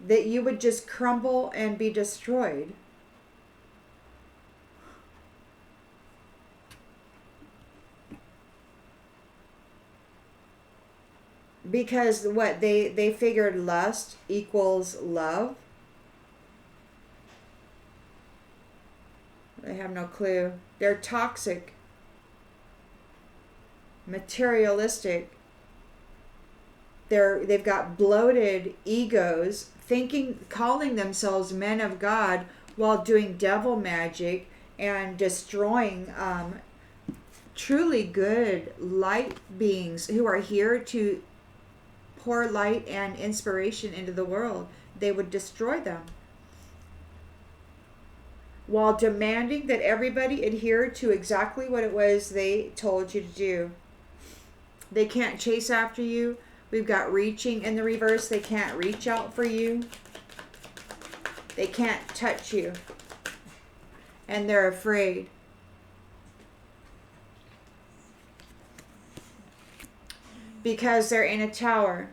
you would just crumble and be destroyed. Because what they figured lust equals love. They have no clue. They're toxic, materialistic. They've got bloated egos, calling themselves men of God while doing devil magic and destroying truly good light beings who are here to pour light and inspiration into the world. They would destroy them while demanding that everybody adhere to exactly what it was they told you to do. They can't chase after you. We've got reaching in the reverse. They can't reach out for you. They can't touch you. And they're afraid. because they're in a tower.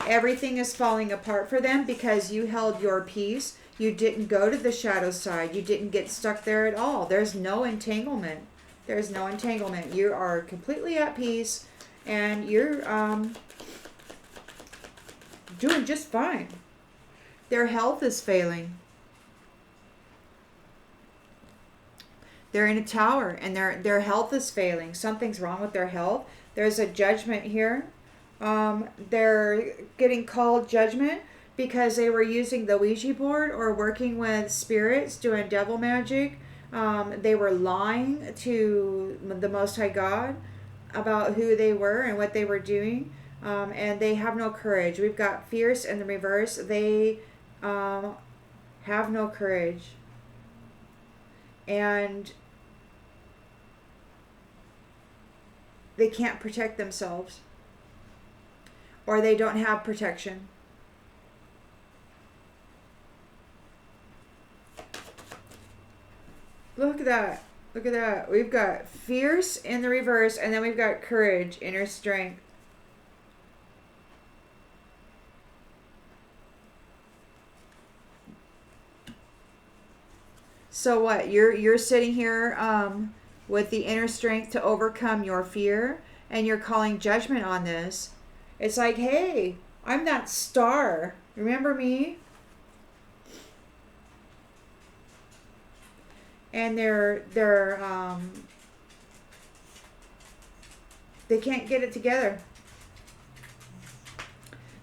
Everything is falling apart for them because you held your peace. You didn't go to the shadow side. You didn't get stuck there at all. There's no entanglement. There's no entanglement. You are completely at peace, and you're doing just fine. Their health is failing. They're in a tower, and their health is failing. Something's wrong with their health. There's a judgment here. They're getting called judgment because they were using the Ouija board or working with spirits, doing devil magic. They were lying to the Most High God about who they were and what they were doing. And they have no courage. We've got fierce in the reverse. They have no courage. And they can't protect themselves. Or they don't have protection. Look at that. Look at that. We've got fierce in the reverse, and then we've got courage, inner strength. So what? You're sitting here with the inner strength to overcome your fear, and you're calling judgment on this. It's like, hey, I'm that star. Remember me? And they can't get it together.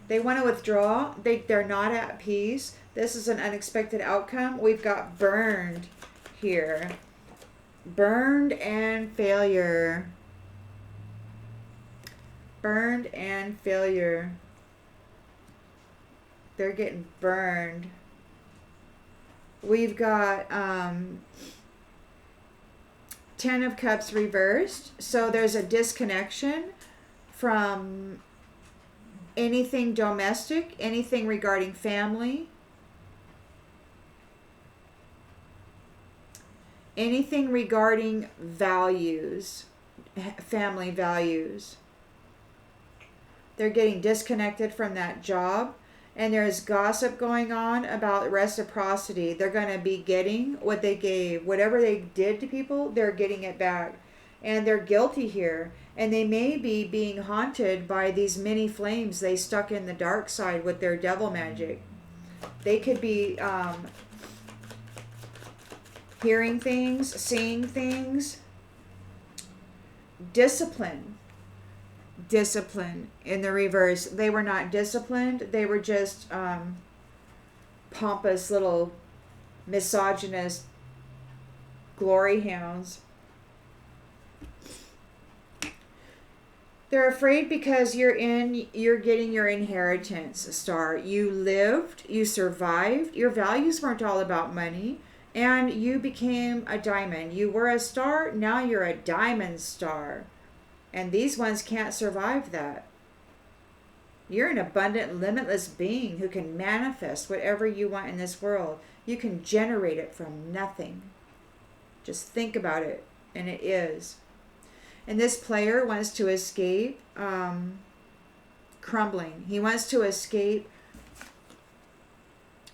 They want to withdraw. They're not at peace. This is an unexpected outcome. We've got burned here. Burned and failure. Burned and failure. They're getting burned. We've got 10 of Cups reversed. So there's a disconnection from anything domestic, anything regarding family, anything regarding values, family values. They're getting disconnected from that job. And there's gossip going on about reciprocity. They're going to be getting what they gave. Whatever they did to people, they're getting it back. And they're guilty here. And they may be being haunted by these many flames they stuck in the dark side with their devil magic. They could be hearing things, seeing things. Discipline in the reverse. They were not disciplined. They were just pompous little misogynist glory hounds. They're afraid because you're getting your inheritance, star. You lived, you survived. Your values weren't all about money, and you became a diamond. You were a star, now you're a diamond star. And these ones can't survive that. You're an abundant, limitless being who can manifest whatever you want in this world. You can generate it from nothing. Just think about it, and it is. And this player wants to escape crumbling. He wants to escape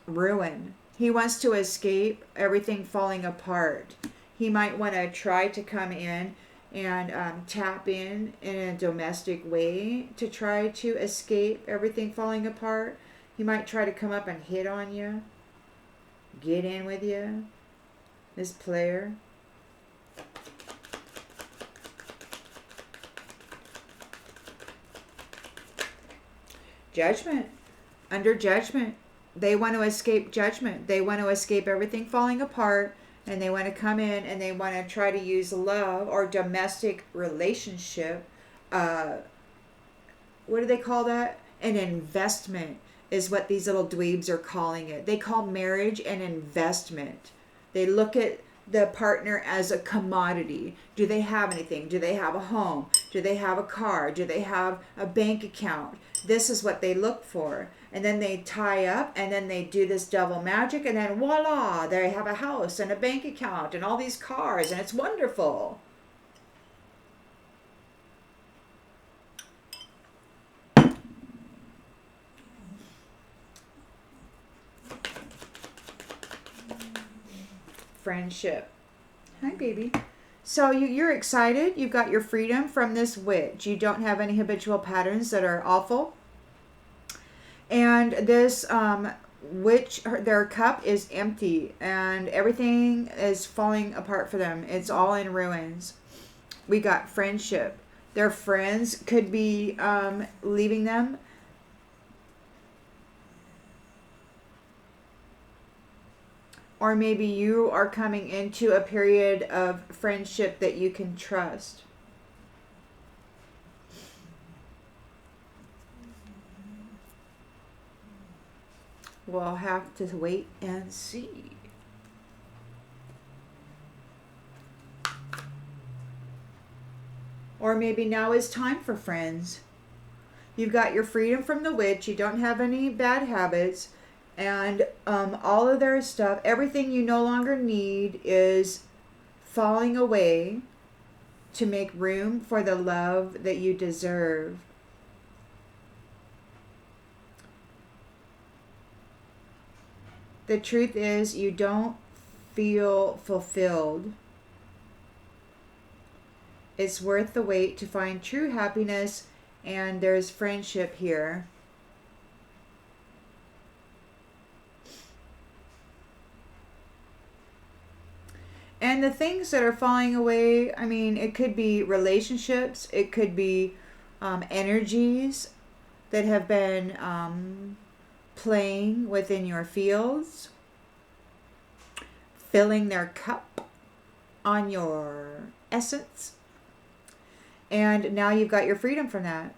ruin. He wants to escape everything falling apart. He might want to try to come in and tap in a domestic way to try to escape everything falling apart. He might try to come up and hit on you, get in with you, this player. Judgment. Under judgment. They want to escape judgment. They want to escape everything falling apart. And they want to come in and they want to try to use love or domestic relationship. What do they call that? An investment is what these little dweebs are calling it. They call marriage an investment. They look at the partner as a commodity. Do they have anything? Do they have a home? Do they have a car? Do they have a bank account? This is what they look for. And then they tie up and then they do this devil magic and then voila, they have a house and a bank account and all these cars and it's wonderful. friendship. Hi, baby. So you're excited. You've got your freedom from this witch. You don't have any habitual patterns that are awful. And this witch, their cup is empty and everything is falling apart for them. It's all in ruins. We got friendship. Their friends could be leaving them. Or maybe you are coming into a period of friendship that you can trust. We'll have to wait and see. Or maybe now is time for friends. You've got your freedom from the witch. You don't have any bad habits. And all of their stuff, everything you no longer need is falling away to make room for the love that you deserve. The truth is, you don't feel fulfilled. It's worth the wait to find true happiness, and there's friendship here. And the things that are falling away, I mean, it could be relationships, it could be energies that have been playing within your fields, filling their cup on your essence. And now you've got your freedom from that.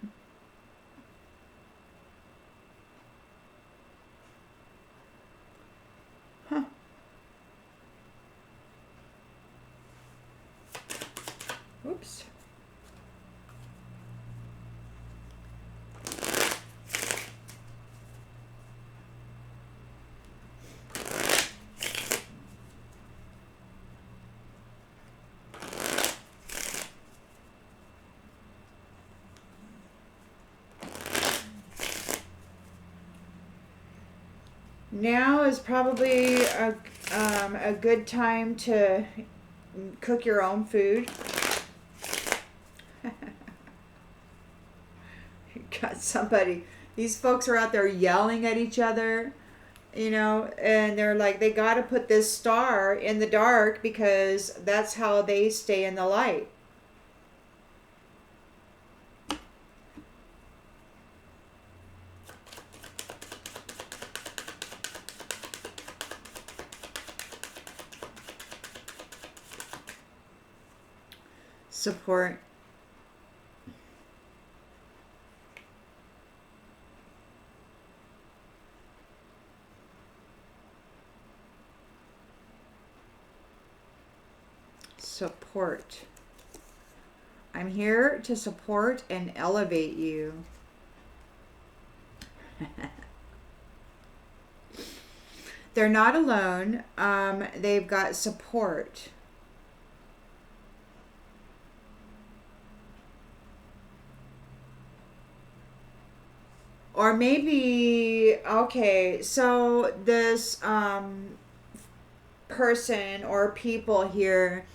Huh. Oops. Now is probably a good time to cook your own food. Got somebody, these folks are out there yelling at each other, you know, and they're like, they got to put this star in the dark because that's how they stay in the light. Support. Support. I'm here to support and elevate you. They're not alone. They've got support. Or maybe, okay, so this person or people here,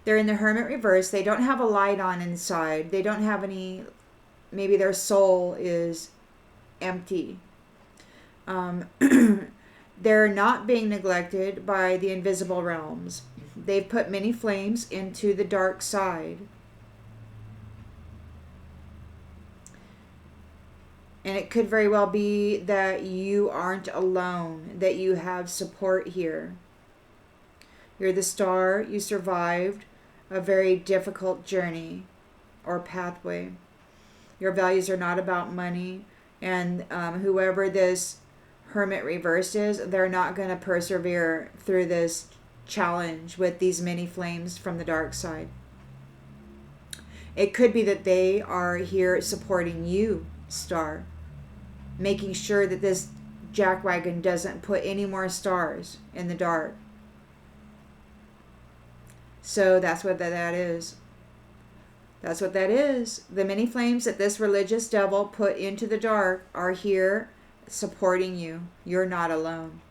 they're in the Hermit reverse. They don't have a light on inside. They don't have any, maybe their soul is empty. They're not being neglected by the invisible realms. They've put many flames into the dark side. And it could very well be that you aren't alone, that you have support here. You're the star. You survived a very difficult journey or pathway. Your values are not about money. And whoever this Hermit reversed is, they're not going to persevere through this challenge with these many flames from the dark side. It could be that they are here supporting you, star, making sure that this jackwagon doesn't put any more stars in the dark. So that's what that is. That's what that is. The many flames that this religious devil put into the dark are here supporting you. You're not alone.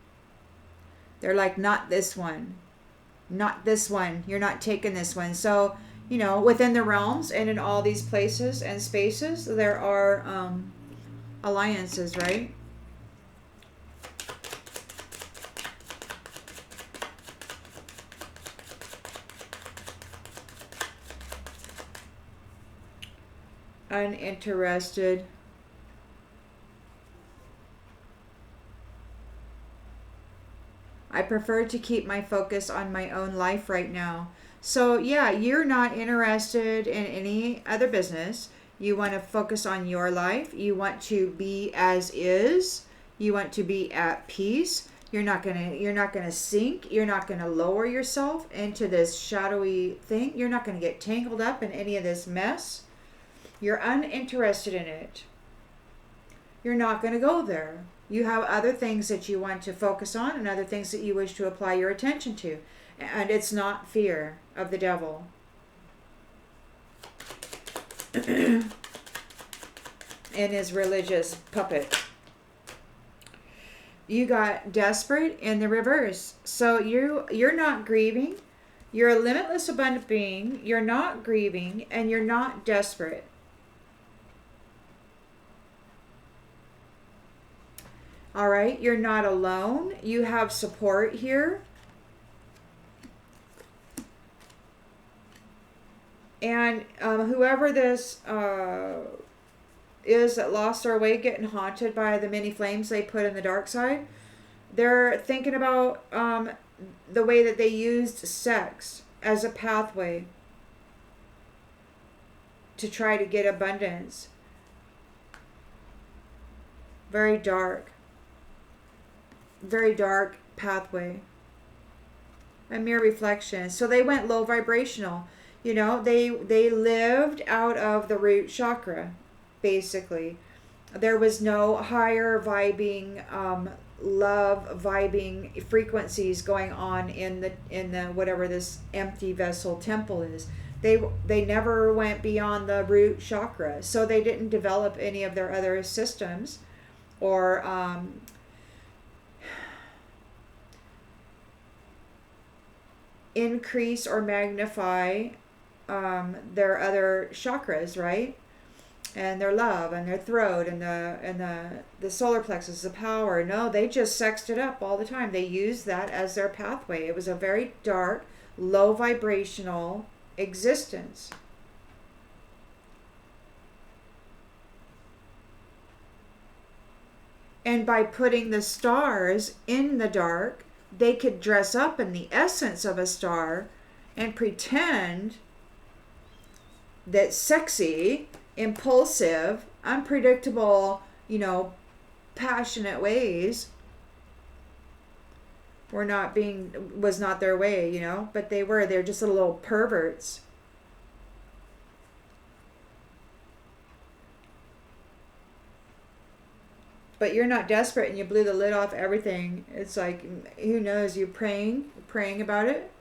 They're like, not this one. Not this one. You're not taking this one. So, within the realms and in all these places and spaces, there are alliances, right? Uninterested. I prefer to keep my focus on my own life right now. So, yeah, you're not interested in any other business. You want to focus on your life. You want to be as is. You want to be at peace. You're not going to sink. You're not going to lower yourself into this shadowy thing. You're not going to get tangled up in any of this mess. You're uninterested in it. You're not going to go there. You have other things that you want to focus on and other things that you wish to apply your attention to. And it's not fear of the devil. And his religious puppet. You got desperate in the reverse. So you're not grieving. You're a limitless abundant being. You're not grieving and you're not desperate. All right, you're not alone. You have support here. And whoever this is that lost their way, getting haunted by the many flames they put in the dark side, they're thinking about the way that they used sex as a pathway to try to get abundance. Very dark pathway. A mere reflection. So they went low vibrational. They lived out of the root chakra, basically. There was no higher vibing, love vibing frequencies going on in the whatever this empty vessel temple is. They never went beyond the root chakra, so they didn't develop any of their other systems or increase or magnify their other chakras, right? And their love and their throat and the solar plexus, the power. No, they just sexed it up all the time. They used that as their pathway. It was a very dark, low vibrational existence. And by putting the stars in the dark, they could dress up in the essence of a star and pretend that sexy, impulsive, unpredictable, passionate ways was not their way, but they're just little perverts. But you're not desperate and you blew the lid off everything. It's like, who knows, you're praying about it,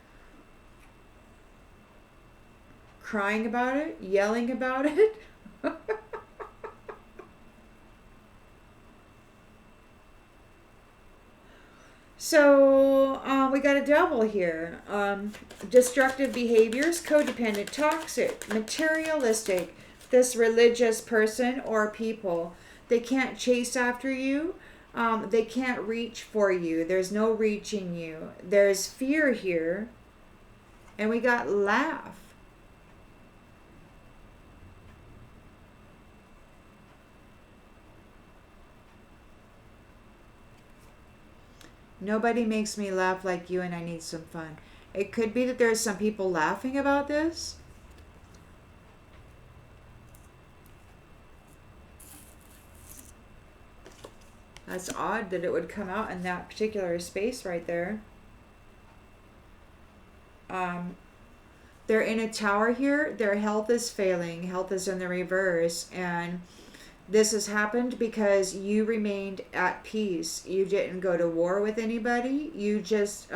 crying about it, yelling about it. So we got a devil here. Destructive behaviors, codependent, toxic, materialistic. This religious person or people, they can't chase after you. They can't reach for you. There's no reaching you. There's fear here. And we got laugh. Nobody makes me laugh like you and I need some fun. It could be that there's some people laughing about this. That's odd that it would come out in that particular space right there. They're in a tower here. Their health is failing. Health is in the reverse. And this has happened because you remained at peace. You didn't go to war with anybody. You just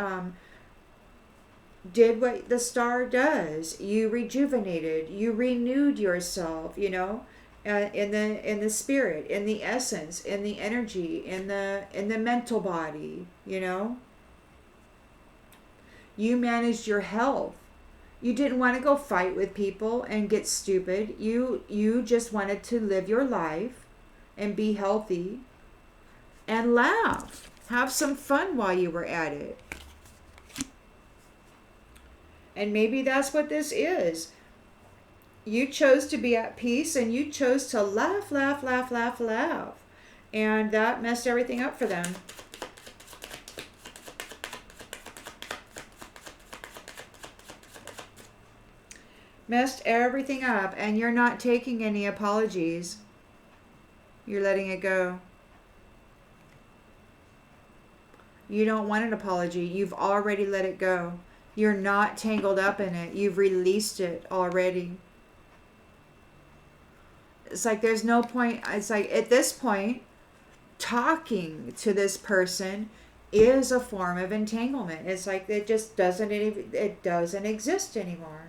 did what the star does. You rejuvenated. You renewed yourself, in the spirit, in the essence, in the energy, in the mental body, You managed your health. You didn't want to go fight with people and get stupid. You just wanted to live your life and be healthy and laugh. Have some fun while you were at it. And maybe that's what this is. You chose to be at peace and you chose to laugh, laugh, laugh, laugh, laugh. And that messed everything up for them. Messed everything up, and you're not taking any apologies. You're letting it go. You don't want an apology. You've already let it go. You're not tangled up in it. You've released it already. It's like there's no point. It's like at this point, talking to this person is a form of entanglement. It's like it just doesn't exist anymore.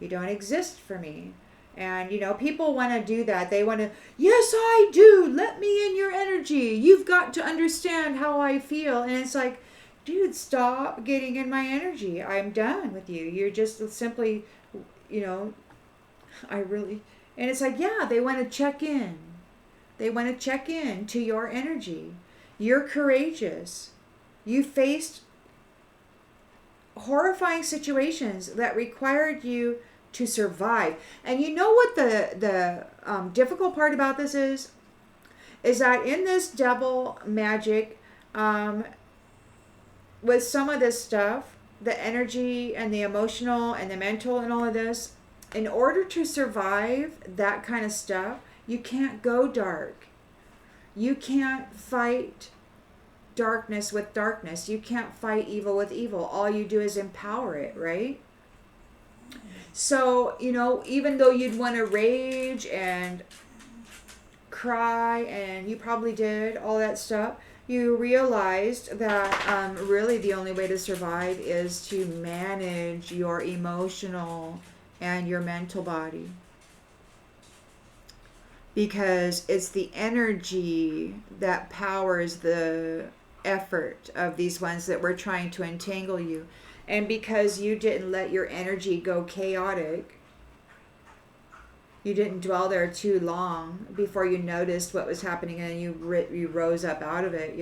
You don't exist for me. And people want to do that. They want to, yes, I do. Let me in your energy. You've got to understand how I feel. And it's like, dude, stop getting in my energy. I'm done with you. You're just simply, I really, and it's like, yeah, they want to check in. They want to check in to your energy. You're courageous. You faced horrifying situations that required you to survive. And you know what the difficult part about this is that in this devil magic, with some of this stuff, the energy and the emotional and the mental and all of this, in order to survive that kind of stuff, you can't go dark. You can't fight darkness with darkness. You can't fight evil with evil. All you do is empower it, right? So, even though you'd want to rage and cry, and you probably did all that stuff, you realized that really the only way to survive is to manage your emotional and your mental body. Because it's the energy that powers the effort of these ones that were trying to entangle you. And because you didn't let your energy go chaotic, you didn't dwell there too long before you noticed what was happening, and you rose up out of it,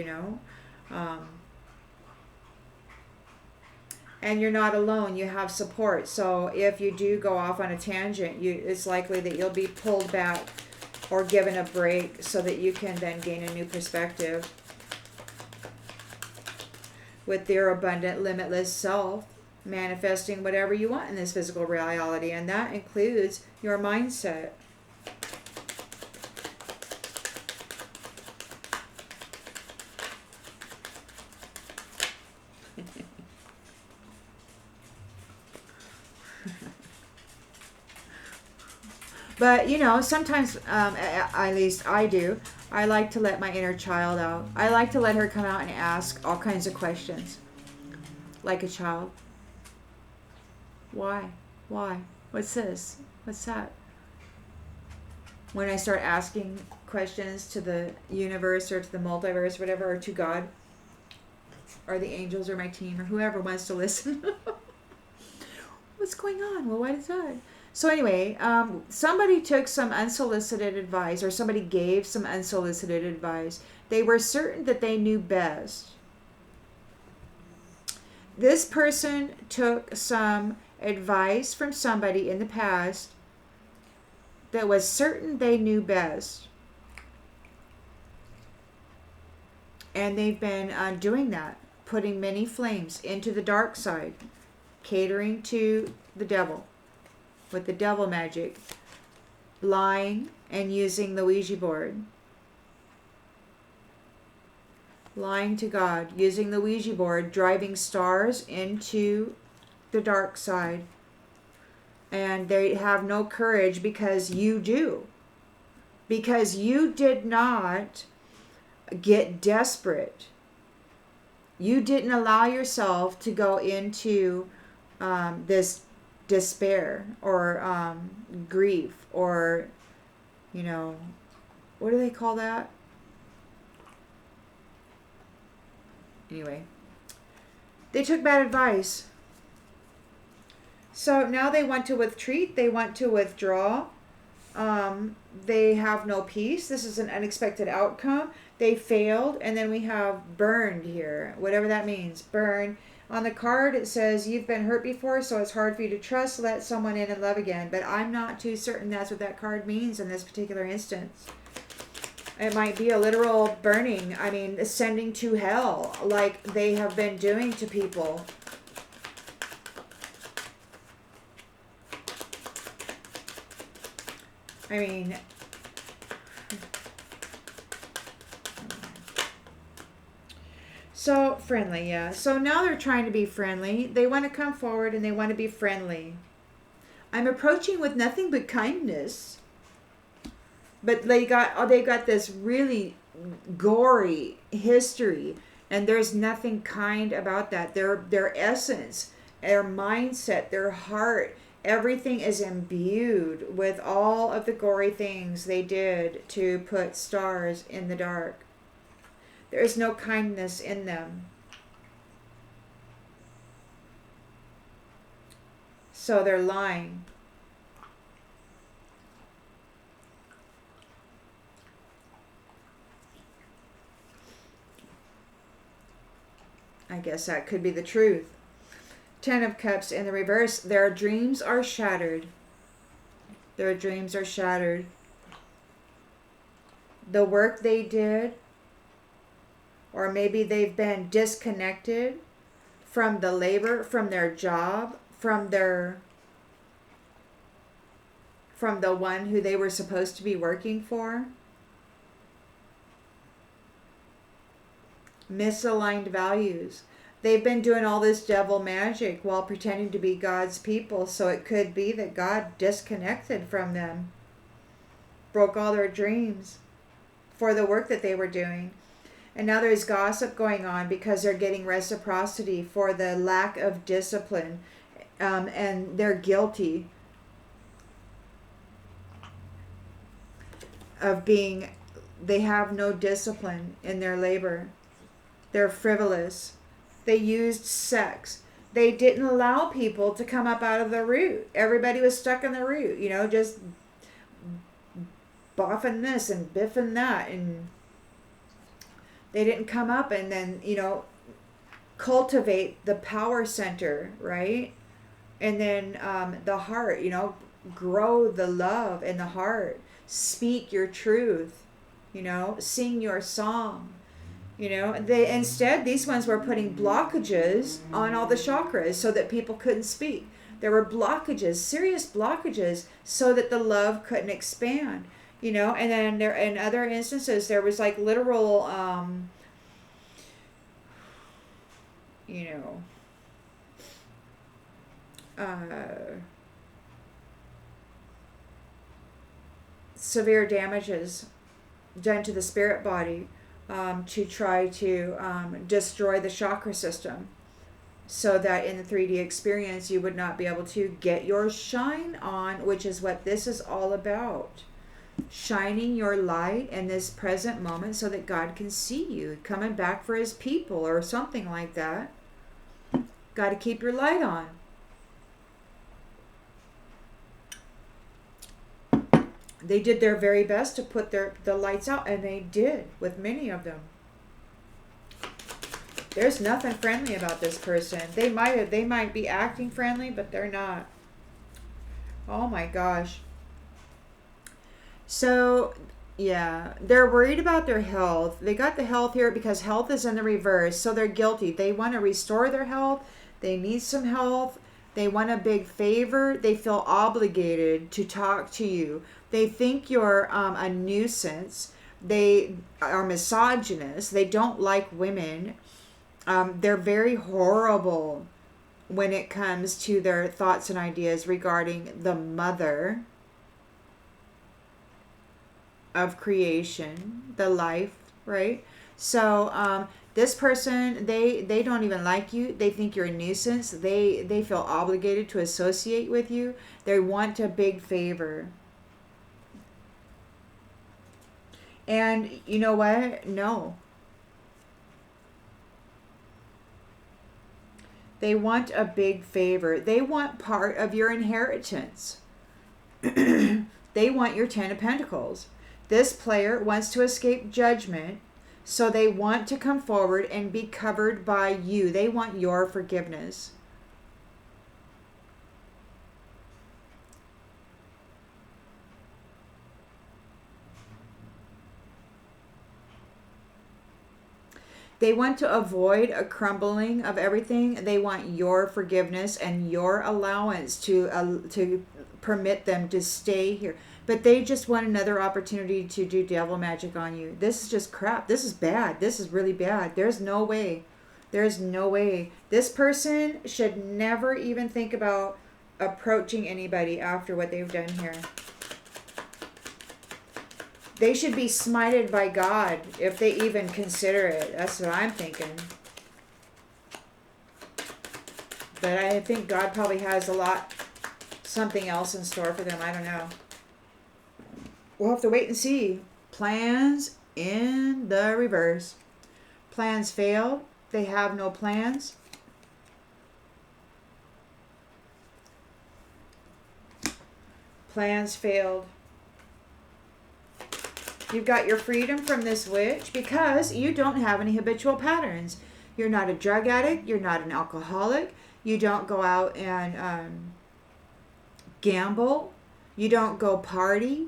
and you're not alone. You have support. So if you do go off on a tangent, it's likely that you'll be pulled back or given a break so that you can then gain a new perspective with their abundant, limitless self, manifesting whatever you want in this physical reality. And that includes your mindset. But, sometimes, at least I do, I like to let my inner child out. I like to let her come out and ask all kinds of questions. Like a child. Why? Why? What's this? What's that? When I start asking questions to the universe or to the multiverse, whatever, or to God, or the angels or my team, or whoever wants to listen. What's going on? Well, why does that? So anyway, somebody took some unsolicited advice, or somebody gave some unsolicited advice. They were certain that they knew best. This person took some advice from somebody in the past that was certain they knew best. And they've been doing that, putting many flames into the dark side, catering to the devil. With the devil magic, lying and using the Ouija board. Lying to God, using the Ouija board, driving stars into the dark side. And they have no courage because you do. Because you did not get desperate. You didn't allow yourself to go into this despair or grief, or what do they call that? Anyway, they took bad advice. So now they want to retreat. They want to withdraw. They have no peace. This is an unexpected outcome. They failed. And then we have burned here, whatever that means. Burn. On the card, it says, you've been hurt before, so it's hard for you to trust, let someone in and love again. But I'm not too certain that's what that card means in this particular instance. It might be a literal burning. I mean, sending to hell, like they have been doing to people. I mean, so friendly, yeah. So now they're trying to be friendly. They want to come forward and they want to be friendly. I'm approaching with nothing but kindness. But they got this really gory history, and there's nothing kind about that. Their essence, their mindset, their heart, everything is imbued with all of the gory things they did to put stars in the dark. There is no kindness in them. So they're lying. I guess that could be the truth. 10 of Cups in the reverse. Their dreams are shattered. Their dreams are shattered. The work they did, or maybe they've been disconnected from the labor, from their job, from the one who they were supposed to be working for. Misaligned values. They've been doing all this devil magic while pretending to be God's people, so it could be that God disconnected from them, broke all their dreams for the work that they were doing. And now there's gossip going on because they're getting reciprocity for the lack of discipline, and they're guilty of being, they have no discipline in their labor. They're frivolous. They used sex. They didn't allow people to come up out of the root. Everybody was stuck in the root, just boffing this and biffing that. And they didn't come up and then, cultivate the power center, right? And then the heart, grow the love in the heart. Speak your truth, sing your song. These ones were putting blockages on all the chakras so that people couldn't speak. There were blockages, serious blockages, so that the love couldn't expand. And then there, in other instances, there was like literal, severe damages done to the spirit body. To try to destroy the chakra system so that in the 3D experience you would not be able to get your shine on, which is what this is all about. Shining your light in this present moment so that God can see you, coming back for his people or something like that. Got to keep your light on. They did their very best to put the lights out, and they did with many of them. There's nothing friendly about this person. They might be acting friendly, but they're not. Oh my gosh. So, yeah, they're worried about their health. They got the health here because health is in the reverse, so they're guilty. They want to restore their health. They need some health. They want a big favor. They feel obligated to talk to you. They think you're a nuisance. They are misogynist. They don't like women. They're very horrible when it comes to their thoughts and ideas regarding the mother of creation, the life, right? So this person, they don't even like you. They think you're a nuisance. They feel obligated to associate with you. They want a big favor. And you know what? No. They want a big favor. They want part of your inheritance. They want your 10 of Pentacles. This player wants to escape judgment, so they want to come forward and be covered by you. They want your forgiveness. They want to avoid a crumbling of everything. They want your forgiveness and your allowance to permit them to stay here. But they just want another opportunity to do devil magic on you. This is just crap. This is bad. This is really bad. There's no way. There's no way. This person should never even think about approaching anybody after what they've done here. They should be smited by God if they even consider it. That's what I'm thinking. But I think God probably has something else in store for them. I don't know. We'll have to wait and see. Plans in the reverse. Plans failed. They have no plans. Plans failed. You've got your freedom from this witch because you don't have any habitual patterns. You're not a drug addict. You're not an alcoholic. You don't go out and gamble. You don't go party.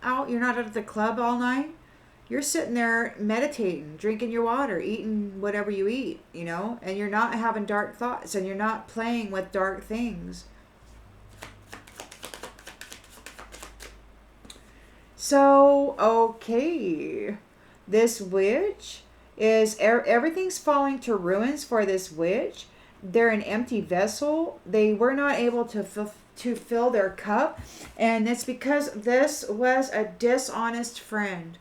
Out. You're not at the club all night. You're sitting there meditating, drinking your water, eating whatever you eat, and you're not having dark thoughts and you're not playing with dark things. So, okay, this witch is, everything's falling to ruins for this witch. They're an empty vessel. They were not able to fill their cup. And it's because this was a dishonest friend.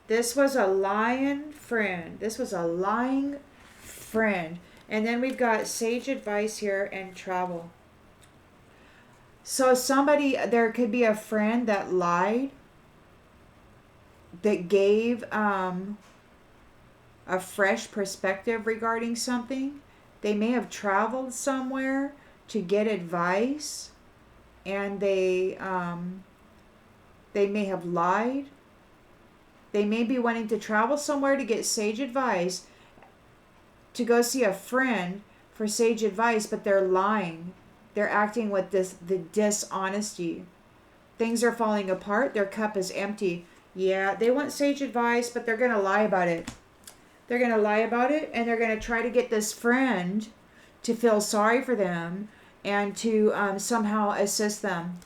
This was a lying friend. This was a lying friend. And then we've got sage advice here and travel. So there could be a friend that lied, that gave a fresh perspective regarding something. They may have traveled somewhere to get advice, and they may have lied. They may be wanting to travel somewhere to get sage advice, to go see a friend for sage advice, but they're lying. They're acting with the dishonesty. Things are falling apart. Their cup is empty. Yeah, they want sage advice, but they're going to lie about it. They're going to lie about it, and they're going to try to get this friend to feel sorry for them and to somehow assist them.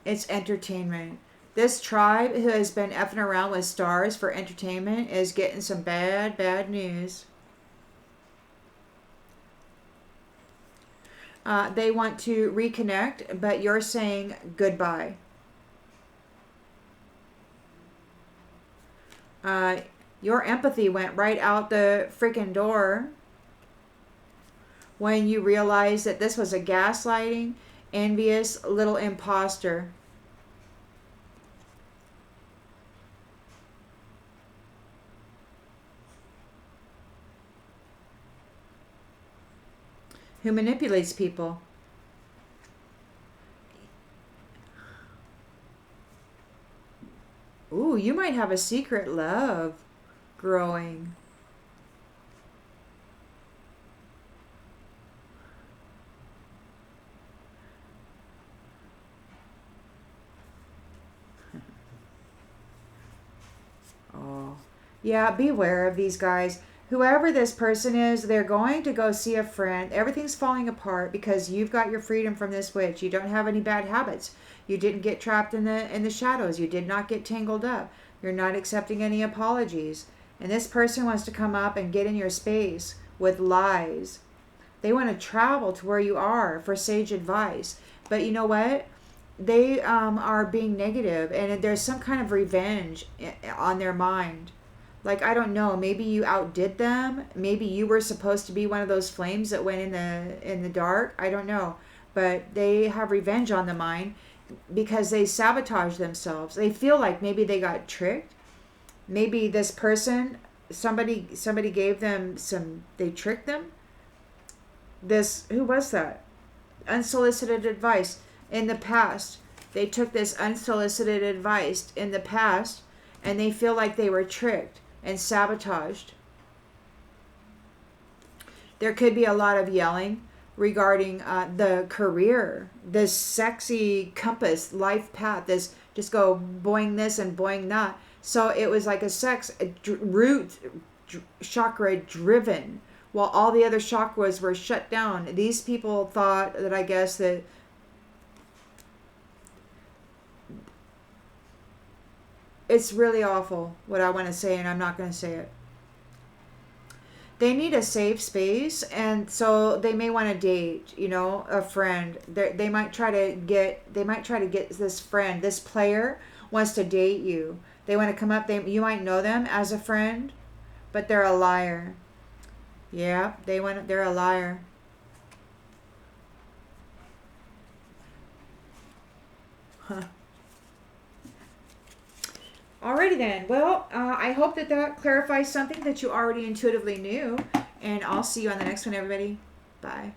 It's entertainment. This tribe who has been effing around with stars for entertainment is getting some bad, bad news. They want to reconnect, but you're saying goodbye. Your empathy went right out the freaking door when you realized that this was a gaslighting, envious little imposter. Who manipulates people. Ooh, you might have a secret love growing. Oh, yeah, beware of these guys. Whoever this person is, they're going to go see a friend. Everything's falling apart because you've got your freedom from this witch. You don't have any bad habits. You didn't get trapped in the shadows. You did not get tangled up. You're not accepting any apologies. And this person wants to come up and get in your space with lies. They want to travel to where you are for sage advice. But you know what? They are being negative, and there's some kind of revenge on their mind. Like, I don't know, maybe you outdid them. Maybe you were supposed to be one of those flames that went in the dark. I don't know. But they have revenge on the mind. because they sabotage themselves. They feel like maybe they got tricked. Maybe this person, somebody gave them some, they tricked them. Who was that? Unsolicited advice in the past. They took this unsolicited advice in the past, and they feel like they were tricked and sabotaged. There could be a lot of yelling regarding the career, this sexy compass, life path, this just go boing this and boing that. So it was like root chakra driven, while all the other chakras were shut down. These people thought that, I guess, that it's really awful what I want to say, and I'm not going to say it. They need a safe space, and so they may want to date, a friend. They might try to get this friend, this player wants to date you. They want to come up, you might know them as a friend, but they're a liar. Yeah, they're a liar. Huh. Alrighty then. Well, I hope that clarifies something that you already intuitively knew. And I'll see you on the next one, everybody. Bye.